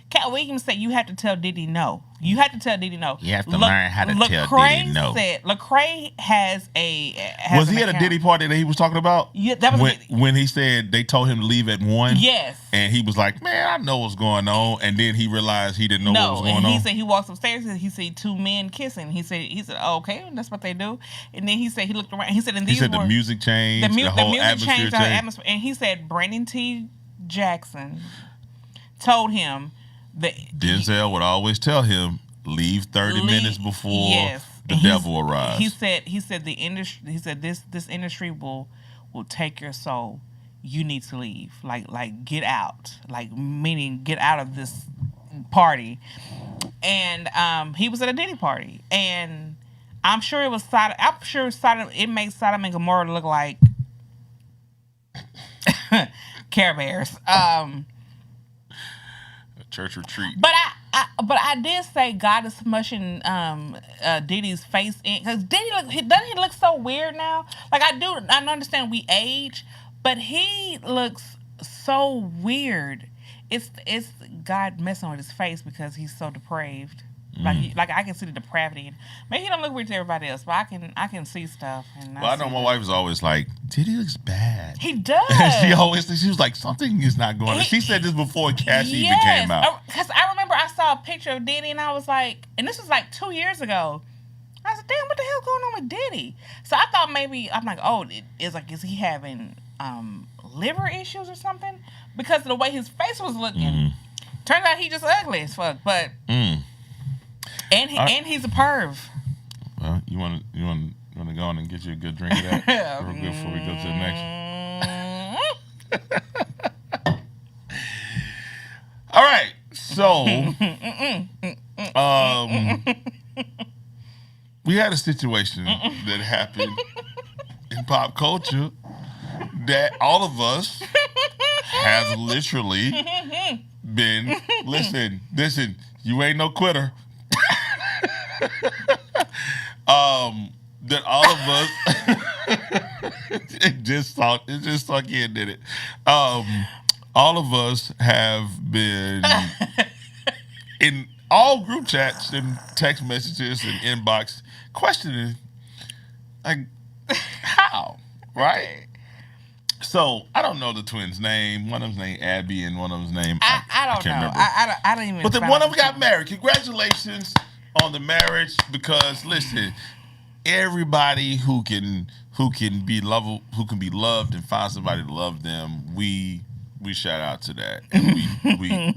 Cat Williams said you have to tell Diddy no. You have to tell Diddy no. You have to learn how to tell Diddy no. Lecrae has a. Was he at a Diddy party that he was talking about? Yeah, that was when he said they told him to leave at 1. Yes. And he was like, "Man, I know what's going on." And then he realized he didn't know what was going on. No, and he said he walks upstairs and he said 2 men kissing. He said, oh, okay, that's what they do. And then he said he looked around. He said, the music changed. The whole music changed. The atmosphere. And he said Brandon T. Jackson told him that Denzel would always tell him, leave 30 minutes before the devil arrives. He said the industry. He said this industry will take your soul. You need to leave. Like get out. Like meaning get out of this party. And he was at a Diddy party, and I'm sure it was Sodom. I'm sure it makes Sodom and Gomorrah look like Care Bears. Church retreat. But I did say God is smushing Diddy's face in, because doesn't he look so weird now? Like I understand we age, but he looks so weird. It's God messing with his face because he's so depraved. Like I can see the depravity. Maybe he don't look weird to everybody else, but I can see stuff. And I know my wife is always like, Diddy looks bad. He does. she was like, something is not going on. She said this before Cassie even came out. Because I remember I saw a picture of Diddy and I was like, and this was like 2 years ago. I was like, damn, what the hell going on with Diddy? So I thought maybe, I'm like, oh, is he having liver issues or something? Because of the way his face was looking. Turns out he just ugly as fuck, but... And he's a perv. Well, you want to go on and get you a good drink of that real good before we go to the next. All right, so we had a situation that happened in pop culture that all of us have literally been. Listen, you ain't no quitter. That all of us it just sunk in, did it? All of us have been in all group chats and text messages and inbox questioning, like, how, right? So I don't know the twins' name. One of them's named Abby, and one of them's named I don't know. Remember. I don't even. But then one of them got married. Congratulations on the marriage, because listen, everybody who can be loved and find somebody to love them, we shout out to that, and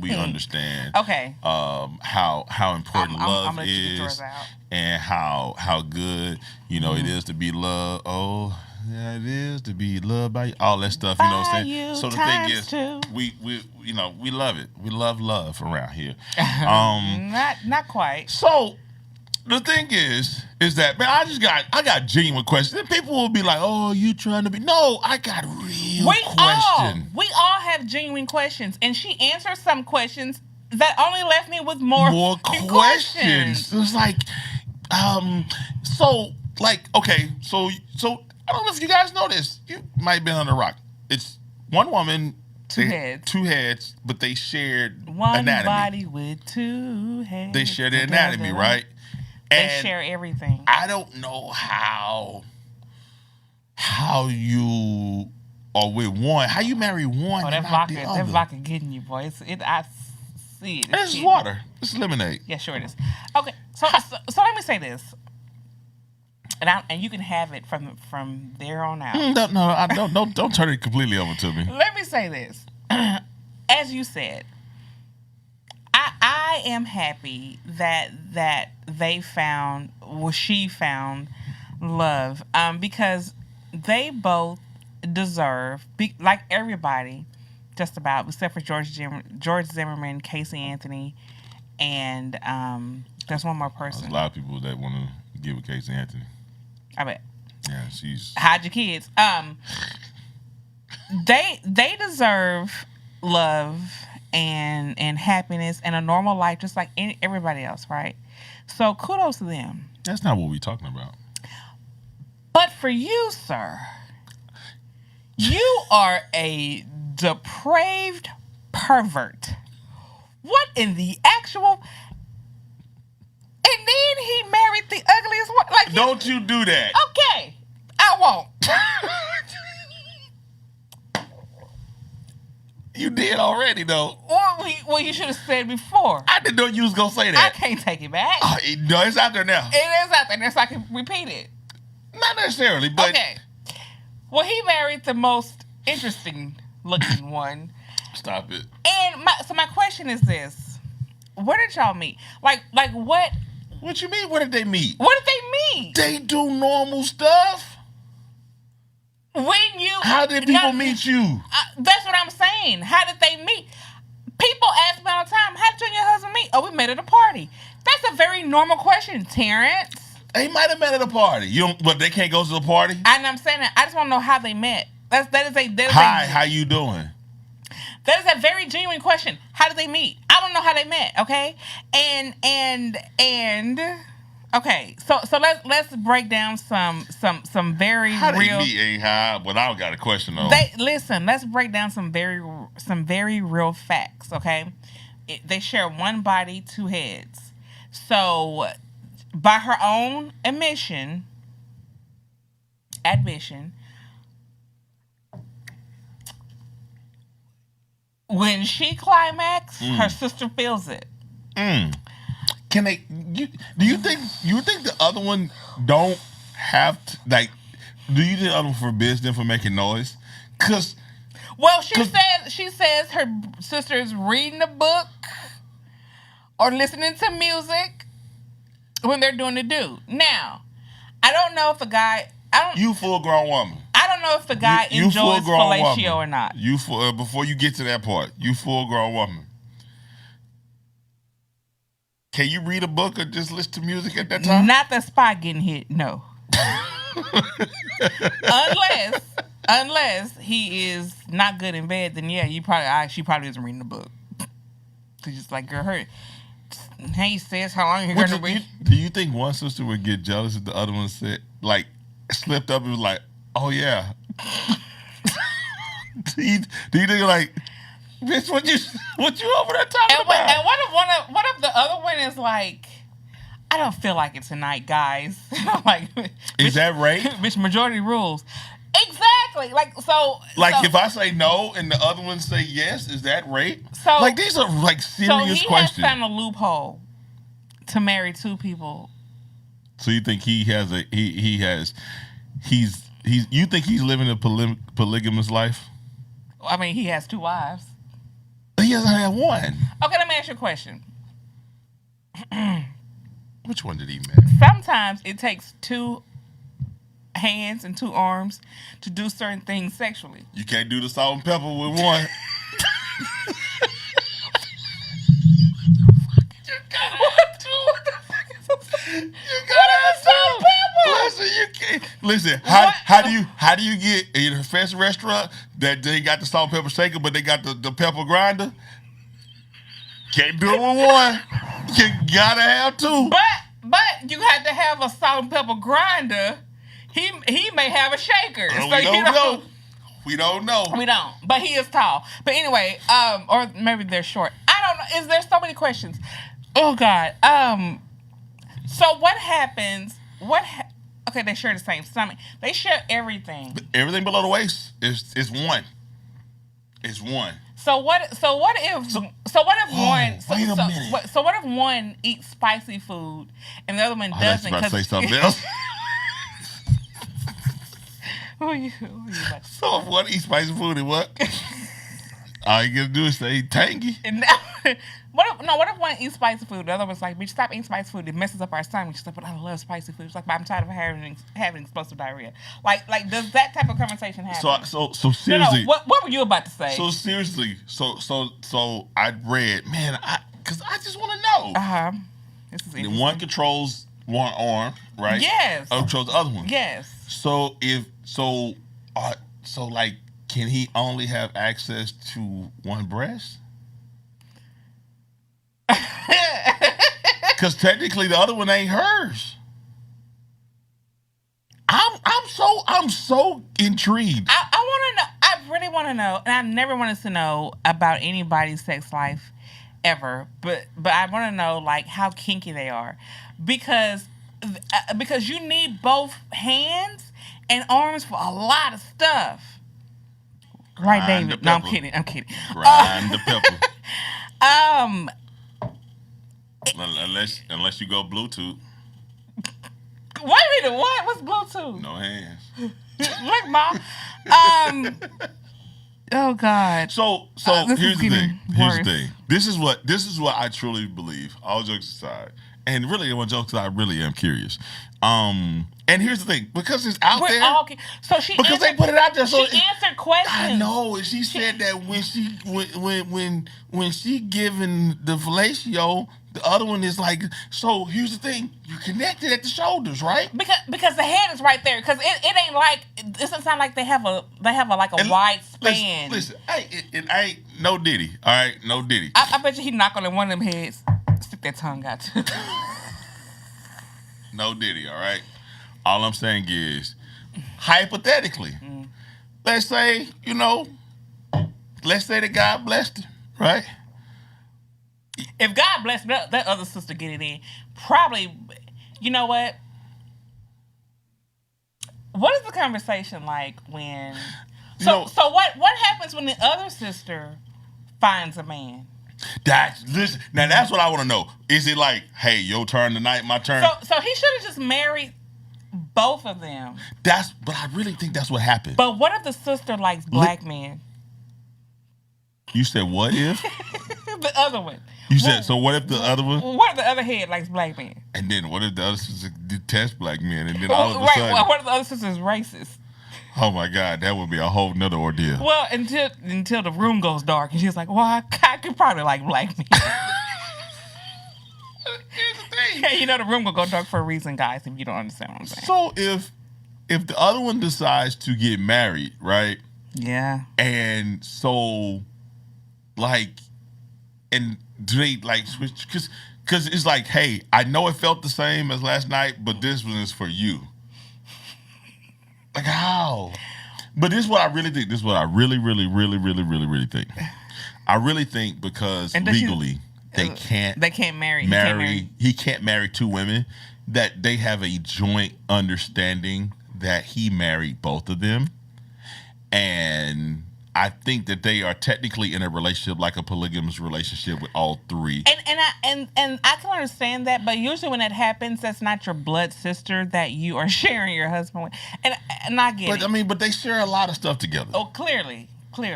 we understand. Okay. How important love is, and how good it is to be loved. Oh, yeah, it is to be loved by you. All that stuff, you know what I'm saying? So the thing is, we love it. We love love around here. Not quite. So the thing is that, man, I got genuine questions. And people will be like, "Oh, you trying to be?" No, I got real questions. We all have genuine questions, and she answered some questions that only left me with more questions. It's like, okay, so I don't know if you guys know this. You might have been on the rock. It's one woman, two heads, but they shared one anatomy. Body with 2 heads. They share the anatomy, right? They share everything. I don't know how you are with one. How you marry one? Oh, that vodka getting you, boy. I see it. It's water. It's lemonade. Yeah, sure it is. Okay, so let me say this. And you can have it from there on out. Don't turn it completely over to me. Let me say this. As you said, I am happy that she found love, because they both deserve, like everybody, just about, except for George Zimmerman, Casey Anthony, and there's one more person. There's a lot of people that want to give it Casey Anthony. I bet. Yeah, she's. Hide your kids. They deserve love and happiness and a normal life, just like everybody else, right? So kudos to them. That's not what we're talking about. But for you, sir, you are a depraved pervert. What in the actual? And then he married the ugliest one. Like, don't you do that? Okay, I won't. You did already, though. Well, you should have said before. I didn't know you was gonna say that. I can't take it back. No, it's out there now. It is out there, so I can repeat it. Not necessarily, but okay. Well, he married the most interesting looking one. Stop it. And my question is this: where did y'all meet? Like what? What you mean? Where did they meet? What did they meet? They do normal stuff. How did people meet you? That's what I'm saying. How did they meet? People ask me all the time, how did you and your husband meet? Oh, we met at a party. That's a very normal question, Terrence. They might have met at a party. But they can't go to the party? And I'm saying that. I just want to know how they met. Hi, how you doing? That is a very genuine question. How did they meet? I don't know how they met, okay? And okay, so let's break down some very how real. How they meet ain't high, but I got a question though. Let's break down some very real facts, okay? They share one body, two heads. So, by her own admission, when she climaxes, her sister feels it. Can they? Do you think the other one don't have to, like? Do you think the other one forbids them from making noise? She says her sister is reading a book or listening to music when they're doing the do. Now, I don't know if the guy. You full grown woman. I don't know if the guy enjoys fellatio or not. You before you get to that part, you full grown woman. Can you read a book or just listen to music at that time? Not the spot getting hit, no. unless he is not good in bed, then yeah, she probably isn't reading the book. She's just like, girl, her. Hey, sis, how long are you going to read? Do you think one sister would get jealous if the other one said, like, slipped up and was like, oh yeah? do you think like, bitch, what you over there talking about? And what if the other one is like, I don't feel like it tonight, guys. Like, is that rape? Bitch, majority rules. Exactly. If I say no and the other one say yes, is that rape? So like these are like serious questions. He has found a loophole to marry two people. So you think you think he's living a polygamous life? I mean, he has two wives. He hasn't had one. Okay, let me ask you a question. Which one did he marry? Sometimes it takes two hands and two arms to do certain things sexually. You can't do the salt and pepper with one. You gotta have salt and pepper. Listen, you can't. Listen, how do you get in a fancy restaurant that they got the salt and pepper shaker, but they got the pepper grinder? Can't do it with one. You gotta have two. But you have to have a salt and pepper grinder. He may have a shaker. So we don't know. We don't. But he is tall. But anyway, or maybe they're short. I don't know. There's so many questions. Oh God. So what happens? Okay, they share the same stomach. They share everything. Everything below the waist is one. It's one. So what if one eats spicy food and the other one doesn't? I was about to say something else. Who are you about to say? So if one eats spicy food and what? All you gotta do is say tangy. And now What if one eats spicy food? The other one's like, bitch, stop eating spicy food. It messes up our stomach. She's like, but I love spicy food. She's like, but I'm tired of having explosive diarrhea. Like, does that type of conversation happen? So seriously. No, what were you about to say? So seriously, so I read, man, because I just want to know. This is interesting. One controls one arm, right? Yes. Other controls the other one. Yes. So like, can he only have access to one breast? Because technically the other one ain't hers. I'm so intrigued. I want to know. I really want to know, and I never wanted to know about anybody's sex life ever. But I want to know like how kinky they are, because you need both hands and arms for a lot of stuff. Right, David? No, I'm kidding. Grind the pepper. Unless you go Bluetooth. Wait a minute, what? What's Bluetooth? No hands. Look, Mom. Oh God. So here's the thing. This is what I truly believe. All jokes aside, and really, when jokes aside, I really am curious. And here's the thing, because it's out there. So because they put it out there. So she answered questions. I know, and she said that when she giving the fellatio, the other one is like. So here's the thing: you connected at the shoulders, right? Because the head is right there. Because it ain't like it doesn't sound like they have a wide span. Listen, I ain't no Diddy. All right, no Diddy. I bet you he knock on one of them heads, stick that tongue out too. No Diddy. All right. All I'm saying is, hypothetically, let's say that God blessed her, right? If God blessed that other sister get it in, probably, you know what? What is the conversation like when? So what happens when the other sister finds a man? That's what I want to know. Is it like, hey, your turn tonight, my turn? So he should have just married both of them. But I really think that's what happened. But what if the sister likes black men? You said what if? The other one. You said, so what if the other one? What if the other head likes black men? And then what if the other sister detests black men? And then all of a sudden. What if the other sister is racist? Oh my God, that would be a whole nother ordeal. Well, until the room goes dark and she's like, well, I could probably like black men. Here's the thing. Yeah, the room will go dark for a reason, guys, if you don't understand what I'm saying. So if the other one decides to get married, right? Yeah. And so, like, and do they, like, switch? Because it's like, hey, I know it felt the same as last night, but this one is for you. Like, how? But this is what I really think. This is what I really, really, really, really, really, really think. I really think because legally they can't marry. He can't marry two women. That they have a joint understanding that he married both of them, and I think that they are technically in a relationship, like a polygamous relationship with all three. And I can understand that, but usually when that happens, that's not your blood sister that you are sharing your husband with. And I get it. But they share a lot of stuff together. Oh, clearly.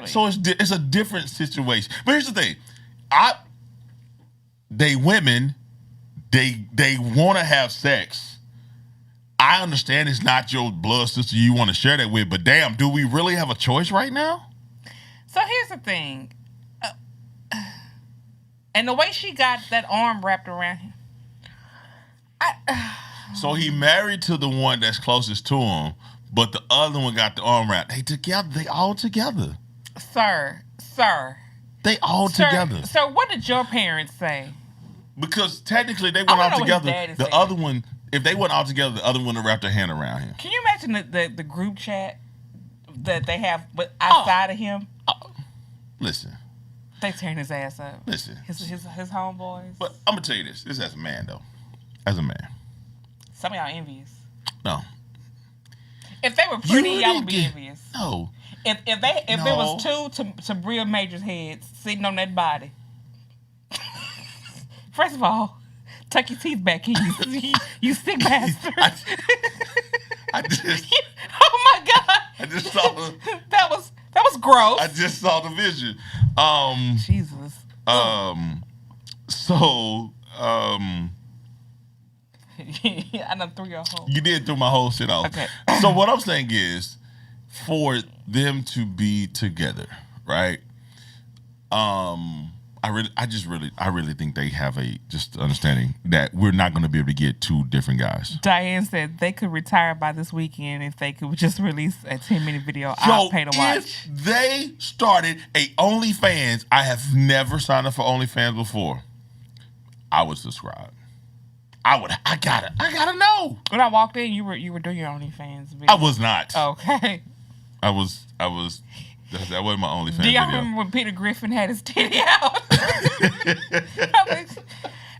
So it's a different situation. But here's the thing, they want to have sex. I understand it's not your blood sister you want to share that with, but damn, do we really have a choice right now? So here's the thing. And the way she got that arm wrapped around him. So he married to the one that's closest to him, but the other one got the arm wrapped. They all together. Sir. They all together. So what did your parents say? Because technically they went all together. The other one, if they went all together, the other one would wrap their hand around him. Can you imagine the group chat that they have outside of him? Listen. They tearing his ass up. Listen. His homeboys. But I'm going to tell you this. This as a man, though. As a man. Some of y'all envious. No. If they were pretty, y'all would be envious. No. If it was two Bria Major's heads sitting on that body. First of all, tuck your teeth back in, you sick bastard. Oh my God. I just saw that was gross. I just saw the vision. Jesus. So, I done threw your whole. You did throw my whole shit off. Okay. So what I'm saying is, for them to be together, right? I really think they have a just understanding that we're not going to be able to get two different guys. Diane said they could retire by this weekend if they could just release a 10-minute video. I'll pay to watch. If they started a OnlyFans, I have never signed up for OnlyFans before. I would subscribe. I gotta know. When I walked in, you were doing your OnlyFans video. I was not. Okay. I was. That wasn't my OnlyFans video. Do y'all video. remember when Peter Griffin had his titty out?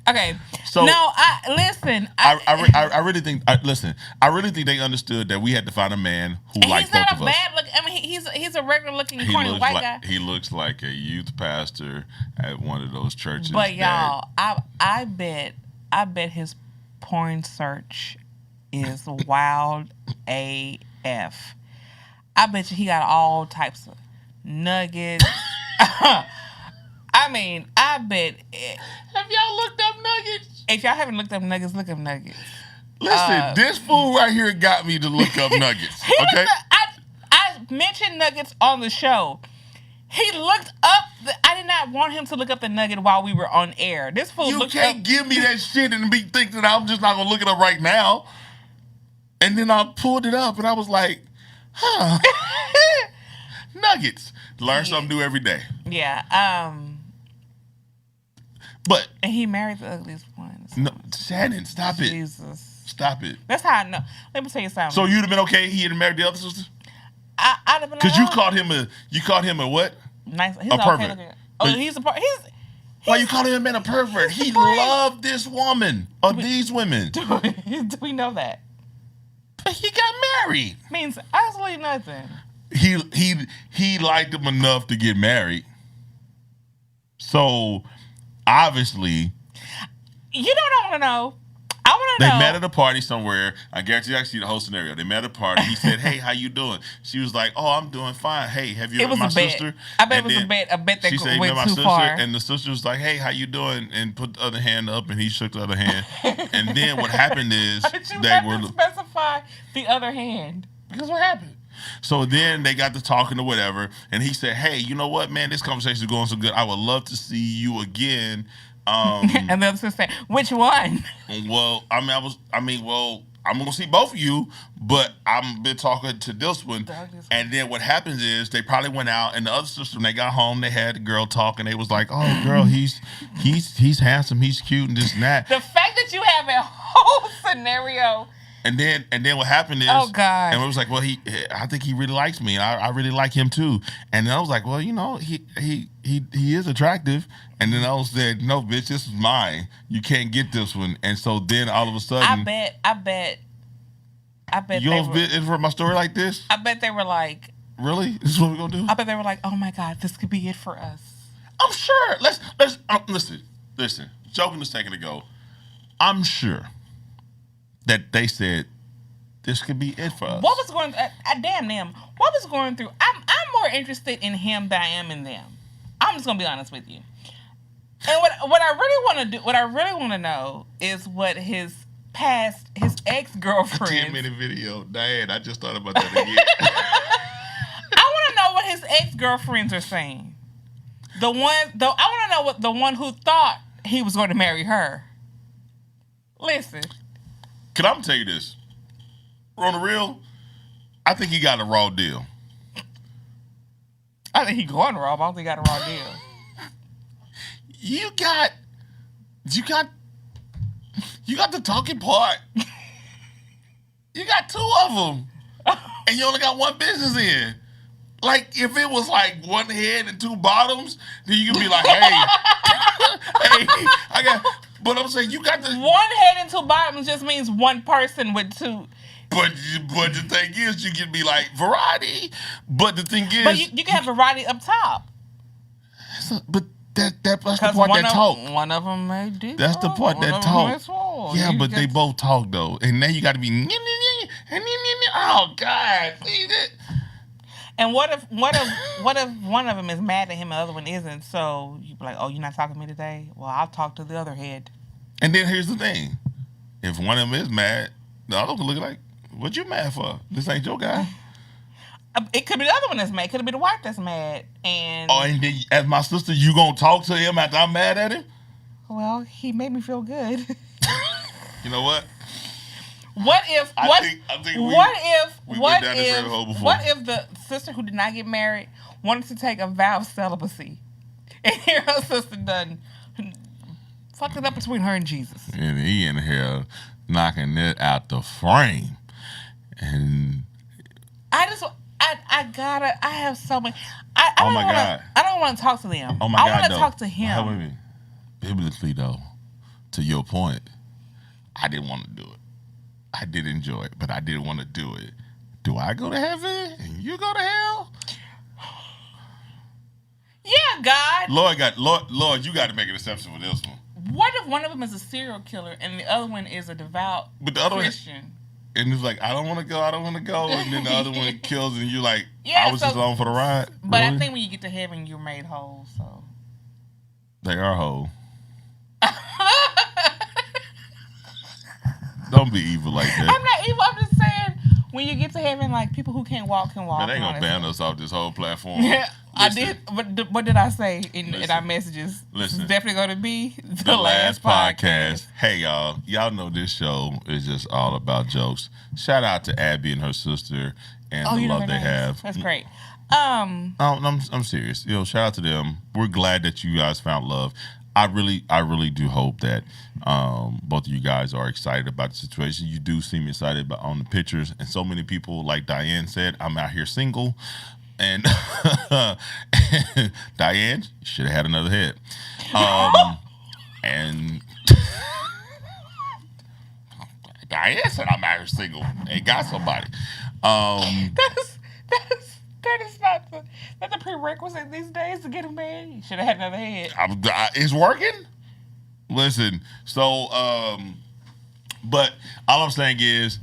Okay. So no, listen. I really think. Listen, I really think they understood that we had to find a man who liked both of us. I mean, he's a regular looking corny white guy. He looks like a youth pastor at one of those churches. But y'all, I bet his porn search is wild AF. I bet you he got all types of nuggets. I mean, I bet. Have y'all looked up nuggets? If y'all haven't looked up nuggets, look up nuggets. Listen, this fool right here got me to look up nuggets. Okay. I mentioned nuggets on the show. He looked up. I did not want him to look up the nugget while we were on air. This fool looked up. You can't give me that shit and be thinking I'm just not gonna look it up right now. And then I pulled it up and I was like, huh. Nuggets. Learn something new every day. Yeah. But and he married the ugliest one. No, Shannon, stop it. Jesus. Stop it. That's how I know. Let me tell you something. So you'd have been okay he had married the other sister? I'd have been. Because you called him a what? Nice. He's a pervert. He's a why you calling him a pervert? He loved this woman or these women. Do we know that? But he got married. Means absolutely nothing. He liked him enough to get married. So obviously, you don't want to know. I want to know. They met at a party somewhere. I guarantee you actually the whole scenario. They met at a party. He said, "Hey, how you doing?" She was like, "Oh, I'm doing fine. Hey, have you met my sister?" I bet it was a bet. A bet that she said, went my too sister? far. And the sister was like, "Hey, how you doing?" And put the other hand up, and he shook the other hand. And then what happened is to specify the other hand because what happened? So then they got to talking or whatever, and he said, "Hey, you know what, man? This conversation is going so good. I would love to see you again." And the other sister said, "Which one?" Well, I'm gonna see both of you, but I'm been talking to this one. And then what happens is they probably went out, and the other sister, when they got home, they had the girl talking. They was like, "Oh, girl, he's handsome, he's cute, and this and that." The fact that you have a whole scenario. And then what happened is, oh God, and it was like, well, I think he really likes me, and I really like him too. And then I was like, well, you know, he is attractive. And then I said, no, bitch, this is mine. You can't get this one. And so then all of a sudden, I bet. You don't heard my story like this? I bet they were like, really? This is what we're gonna do? I bet they were like, oh my God, this could be it for us. I'm sure. Let's listen. Joking a second ago, I'm sure that they said this could be it for us. What was going? Damn them. What was going through? I'm more interested in him than I am in them. I'm just gonna be honest with you. And what I really want to do, what I really want to know, is what his ex-girlfriend. 10-minute video, Diane. I just thought about that again. I want to know what his ex-girlfriends are saying. I want to know what the one who thought he was going to marry her. Listen. Can I tell you this? On the real, I think he got a raw deal. I think he going raw, but I don't think he got a raw deal. You got the talking part. You got two of them, and you only got one business in. Like if it was like one head and two bottoms, then you could be like, hey, I got. But I'm saying you got the one head and two bottoms just means one person with two. But the thing is, you can be like variety. But the thing is, but you can have variety up top. But that's the part that talk. One of them may do. That's the part that talk. Yeah, but they both talk though, and now you got to be. Oh God, see that. And what if one of them is mad at him and the other one isn't? So you be like, oh, you're not talking to me today? Well, I'll talk to the other head. And then here's the thing: if one of them is mad, the other one look like, what you mad for? This ain't your guy. It could be the other one that's mad. It could be the wife that's mad. And then as my sister, you gonna talk to him after I'm mad at him? Well, he made me feel good. You know what? What if the sister who did not get married wanted to take a vow of celibacy, and here her sister done fucked it up between her and Jesus, and he in here knocking it out the frame, and I have so many. God! I don't want to talk to them. Oh my God! I want to talk to him. Wait a minute. Biblically, though, to your point, I didn't want to do it. I did enjoy it, but I didn't want to do it. Do I go to heaven and you go to hell? Yeah, God. Lord, you got to make an exception for this one. What if one of them is a serial killer and the other one is a devout Christian? And it's like, I don't want to go, and then the other one kills, and you're like, yeah, I was just along for the ride. But really? I think when you get to heaven, you're made whole. So they are whole. Don't be evil like that. I'm not evil. I'm just saying, when you get to heaven, like, people who can't walk can walk. Man, they ain't gonna ban us off this whole platform. Yeah, I did. But what did I say in our messages? Listen, it's definitely going to be the last podcast. Hey, y'all know this show is just all about jokes. Shout out to Abby and her sister and the love they have. That's great. I'm serious. Shout out to them. We're glad that you guys found love. I really do hope that both of you guys are excited about the situation. You do seem excited on the pictures, and so many people, like Diane said, I'm out here single, and Diane, you should have had another head. And Diane said, I'm out here single and got somebody. That is not the prerequisite these days to get a man. You should have had another head. It's working. Listen, so, but all I'm saying is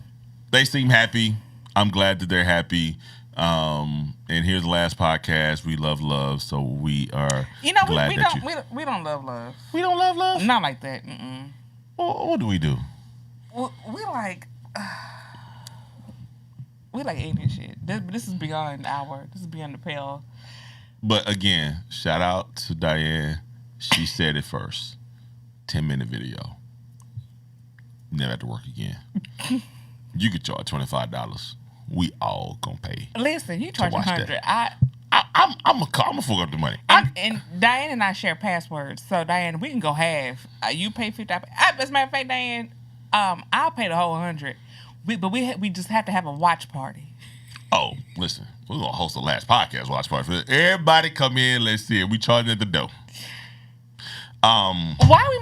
they seem happy. I'm glad that they're happy. And here's the last podcast. We love, so we are. Glad we don't love love. We don't love love. Not like that. Mm-mm. Well, what do we do? Well, we like alien shit. This is beyond this is beyond the pale. But again, shout out to Diane. She said it first. 10-minute video. Never have to work again. You could charge $25. We all gonna pay. Listen, you charge $100. I'm gonna fork up the money. And Diane and I share passwords, so Diane, we can go half. You pay $50. As a matter of fact, Diane, I'll pay the whole $100. But we just have to have a watch party. Oh, listen, we're gonna host the last podcast watch party. Everybody come in, let's see it. We charging at the door. Why are we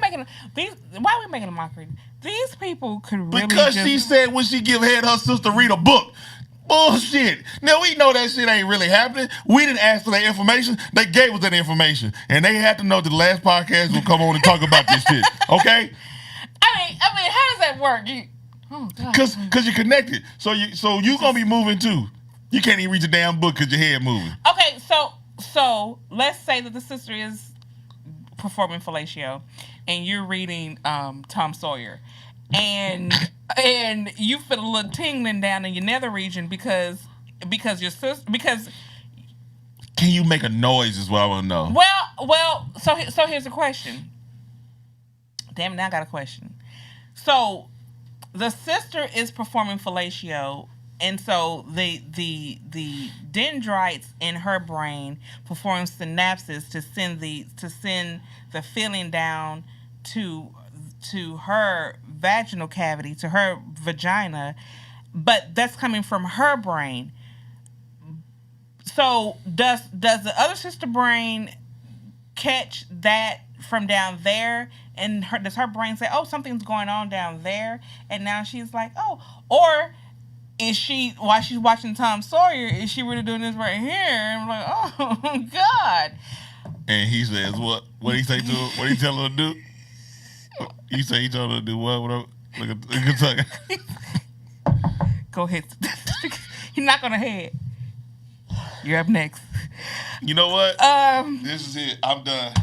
making a mockery? These people could really she said when she give head, her sister read a book. Bullshit. Now we know that shit ain't really happening. We didn't ask for that information. They gave us that information, and they had to know that the last podcast will come on and talk about this shit. Okay. I mean, how does that work? Because you're connected. So you gonna be moving too. You can't even read your damn book because your head moving. Okay, so let's say that the sister is performing fellatio, and you're reading Tom Sawyer, and you feel a little tingling down in your nether region because your sister Can you make a noise? Is what I want to know. Well. So here's a question. Damn it! Now I got a question. So the sister is performing fellatio. And so the dendrites in her brain perform synapses to send the feeling down to her vaginal cavity, to her vagina, but that's coming from her brain. So does the other sister brain catch that from down there, and does her brain say, "Oh, something's going on down there," and now she's like, "Oh," or is she, while she's watching Tom Sawyer, is she really doing this right here? And I'm like, oh, God. And he says, what? What did he say to her? What did he tell her to do? He said he told her to do what? Look at Go ahead. He knock on her head. You're up next. You know what? This is it. I'm done.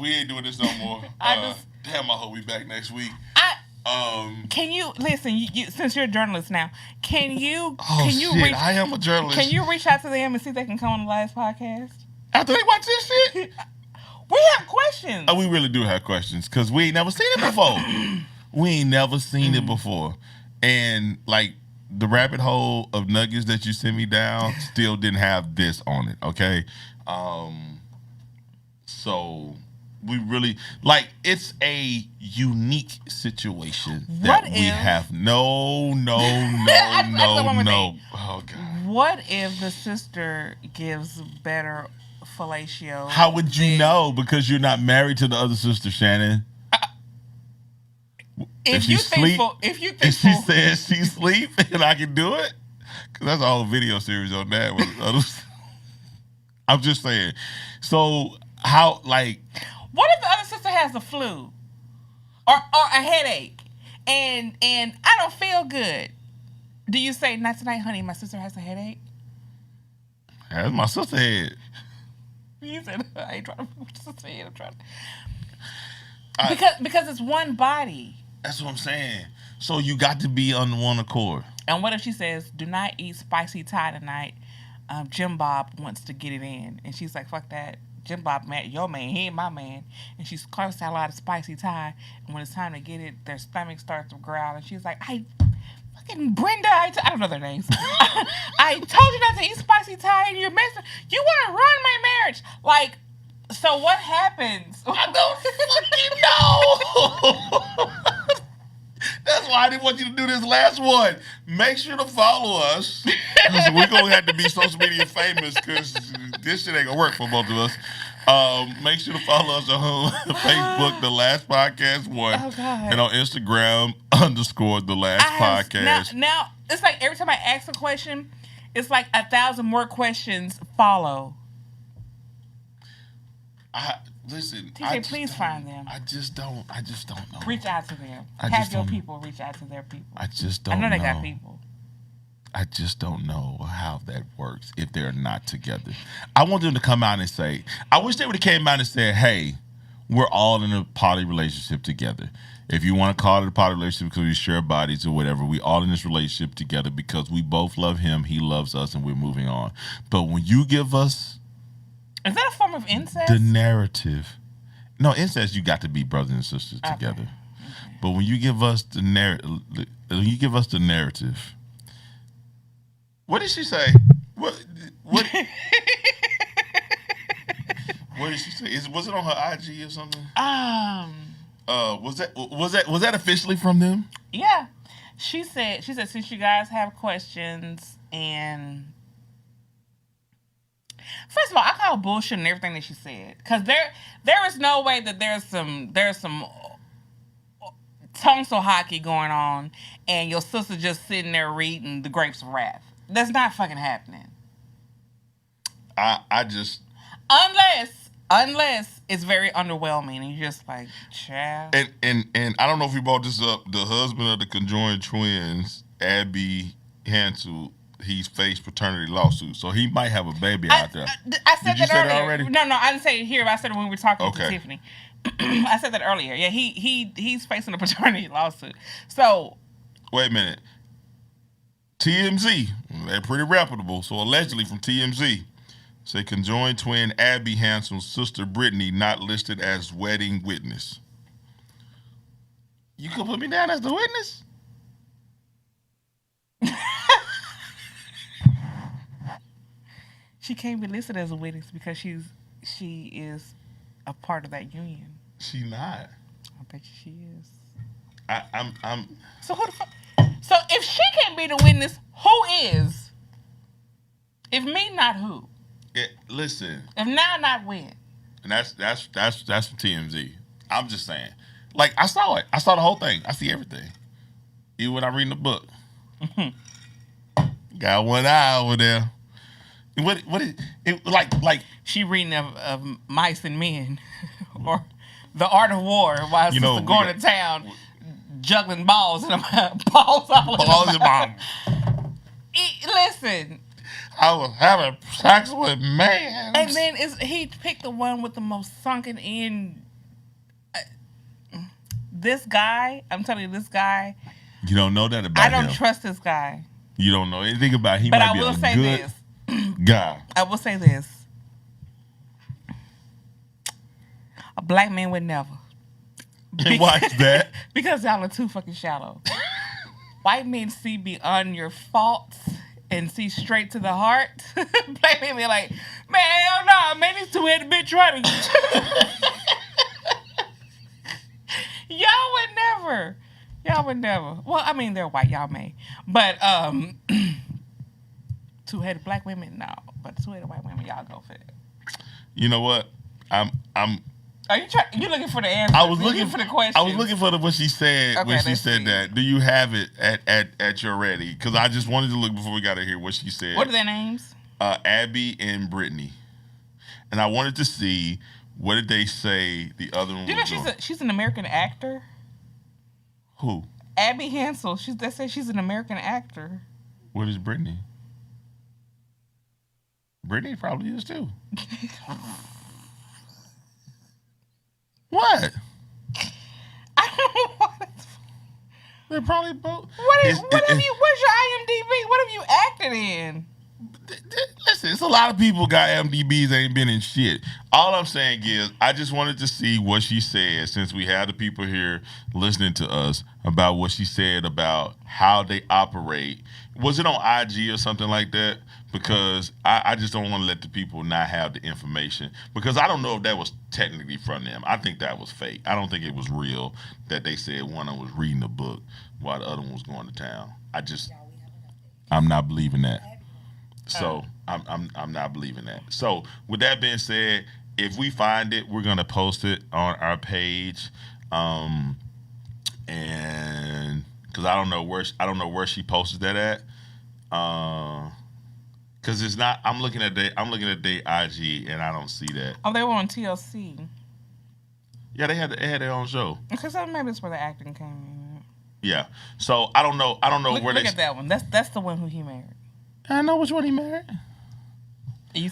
We ain't doing this no more. Damn, I hope we back next week. Can you listen? You since you're a journalist now, can you? I am a journalist. Can you reach out to them and see if they can come on the last podcast? After they watch this shit, we have questions. We really do have questions because we ain't never seen it before. And like the rabbit hole of nuggets that you sent me down still didn't have this on it. Okay, so. We really it's a unique situation that we have. No. Oh God. What if the sister gives better fellatio? How would you know? Because you're not married to the other sister, Shannon. If she says she sleep and I can do it, because that's a whole video series on that. I'm just saying. So how what if the other sister has the flu or a headache and I don't feel good? Do you say, not tonight, honey, my sister has a headache? That's my sister head. You said, I ain't trying to put your sister head. I'm trying to... Because it's one body. That's what I'm saying. So you got to be on one accord. And what if she says, do not eat spicy Thai tonight? Jim Bob wants to get it in. And she's like, fuck that. Jim Bob, your man, he ain't my man. And she's carving out a lot of spicy Thai. And when it's time to get it, their stomach starts to growl. And she's like, fucking Brenda, I don't know their names. I told you not to eat spicy Thai and you're messing. You want to ruin my marriage. So what happens? I don't fucking know. That's why I didn't want you to do this last one. Make sure to follow us. We're going to have to be social media famous because this shit ain't going to work for both of us. Make sure to follow us on Facebook, The Last Podcast 1. Oh, God. And on Instagram, _ The Last Podcast. Now, it's like every time I ask a question, it's like 1,000 more questions follow. Listen, TJ, please find them. I just don't know. Reach out to them. Have your people reach out to their people. I just don't know. I know they got people. I just don't know how that works if they're not together. I want them to come out and say, I wish they would have came out and said, hey, we're all in a poly relationship together. If you want to call it a poly relationship because we share bodies or whatever, we all in this relationship together because we both love him, he loves us, and we're moving on. But when you give us... Is that a form of incest? The narrative. No, incest, you got to be brothers and sisters together. Okay. But when you give us the narrative, what did she say? What what did she say? Was it on her IG or something? Was that officially from them? Yeah. She said since you guys have questions and first of all, I call bullshit and everything that she said, because there is no way that there's some tonsil hockey going on, and your sister just sitting there reading The Grapes of Wrath. That's not fucking happening. I just unless it's very underwhelming, and you're just like, child. And I don't know if we brought this up. The husband of the conjoined twins, Abby Hansel, he's faced paternity lawsuit, so he might have a baby out there. I said Did you that say earlier. That already? No, I didn't say it here. But I said it when we were talking to Tiffany. I said that earlier. Yeah, he's facing a paternity lawsuit. So wait a minute. TMZ, they're pretty reputable. So allegedly from TMZ, say conjoined twin Abby Hansel's sister Brittany not listed as wedding witness. You could put me down as the witness? She can't be listed as a witness because she is a part of that union. She not. I bet you she is. I'm. So who the fuck? So if she can't be the witness, who is? If me, not who? Listen. If now, not when? And that's from TMZ. I'm just saying. Like, I saw it. I saw the whole thing. I see everything. Even when I read the book. Got one eye over there. What is it like? She reading of Mice and Men, or The Art of War, while sister going to town juggling balls and balls all in balls. Balls. Listen, I was having sex with man. And then he picked the one with the most sunken in. This guy, I'm telling you, this guy. You don't know that about him. I don't trust this guy. You don't know anything about him. He but might I be will a say good this. guy. I will say this. A black man would never. Why is that? Because y'all are too fucking shallow. White men see beyond your faults and see straight to the heart. Black men be like, man, hell no, man, these two-headed bitch running. Y'all would never. Y'all would never. Well, I mean, they're white. Y'all may. But two-headed black women, no. But two-headed white women, y'all go for it. You know what? I'm. Are you trying? You looking for the answer? I was looking for the question. I was looking for what she said Okay, when she said see. that. Do you have it at your ready? Because I just wanted to look before we got to hear what she said. What are their names? Abby and Brittany. And I wanted to see what did they say the other one Do you know was doing. she's an American actor? Who? Abby Hansel. They say she's an American actor. What is Brittany? Brittany probably is too. What? I don't know what. They're probably both. What's your IMDb? What have you acted in? Listen, it's a lot of people got MDBs ain't been in shit. All I'm saying is, I just wanted to see what she said since we had the people here listening to us about what she said about how they operate. Was it on IG or something like that? Because I just don't want to let the people not have the information. Because I don't know if that was technically from them. I think that was fake. I don't think it was real that they said one of them was reading a book while the other one was going to town. I'm not believing that. So I'm not believing that. So with that being said, if we find it, we're gonna post it on our page, and because I don't know where she posted that at, because it's not. I'm looking at their IG and I don't see that. Oh, they were on TLC. Yeah, they had their own show. Okay, so maybe that's where the acting came in. Yeah. So I don't know where look at that one. That's the one who he married. I know which one he married. You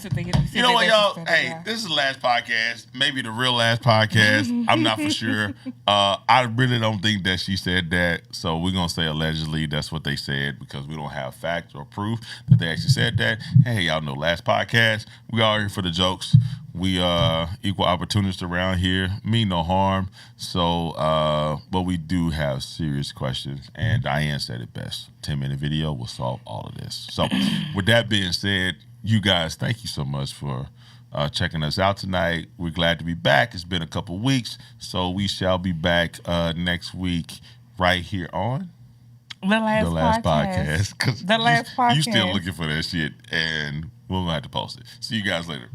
know what, y'all? Hey, this is the last podcast. Maybe the real last podcast. I'm not for sure. I really don't think that she said that. So we're going to say allegedly that's what they said because we don't have facts or proof that they actually said that. Hey, y'all know last podcast. We all here for the jokes. We equal opportunists around here. Mean no harm. So, but we do have serious questions. And Diane said it best. 10-minute video will solve all of this. So with that being said, you guys, thank you so much for checking us out tonight. We're glad to be back. It's been a couple weeks, so we shall be back next week right here on The Last Podcast. Because The Last Podcast. You still looking for that shit, and we're going to have to post it. See you guys later.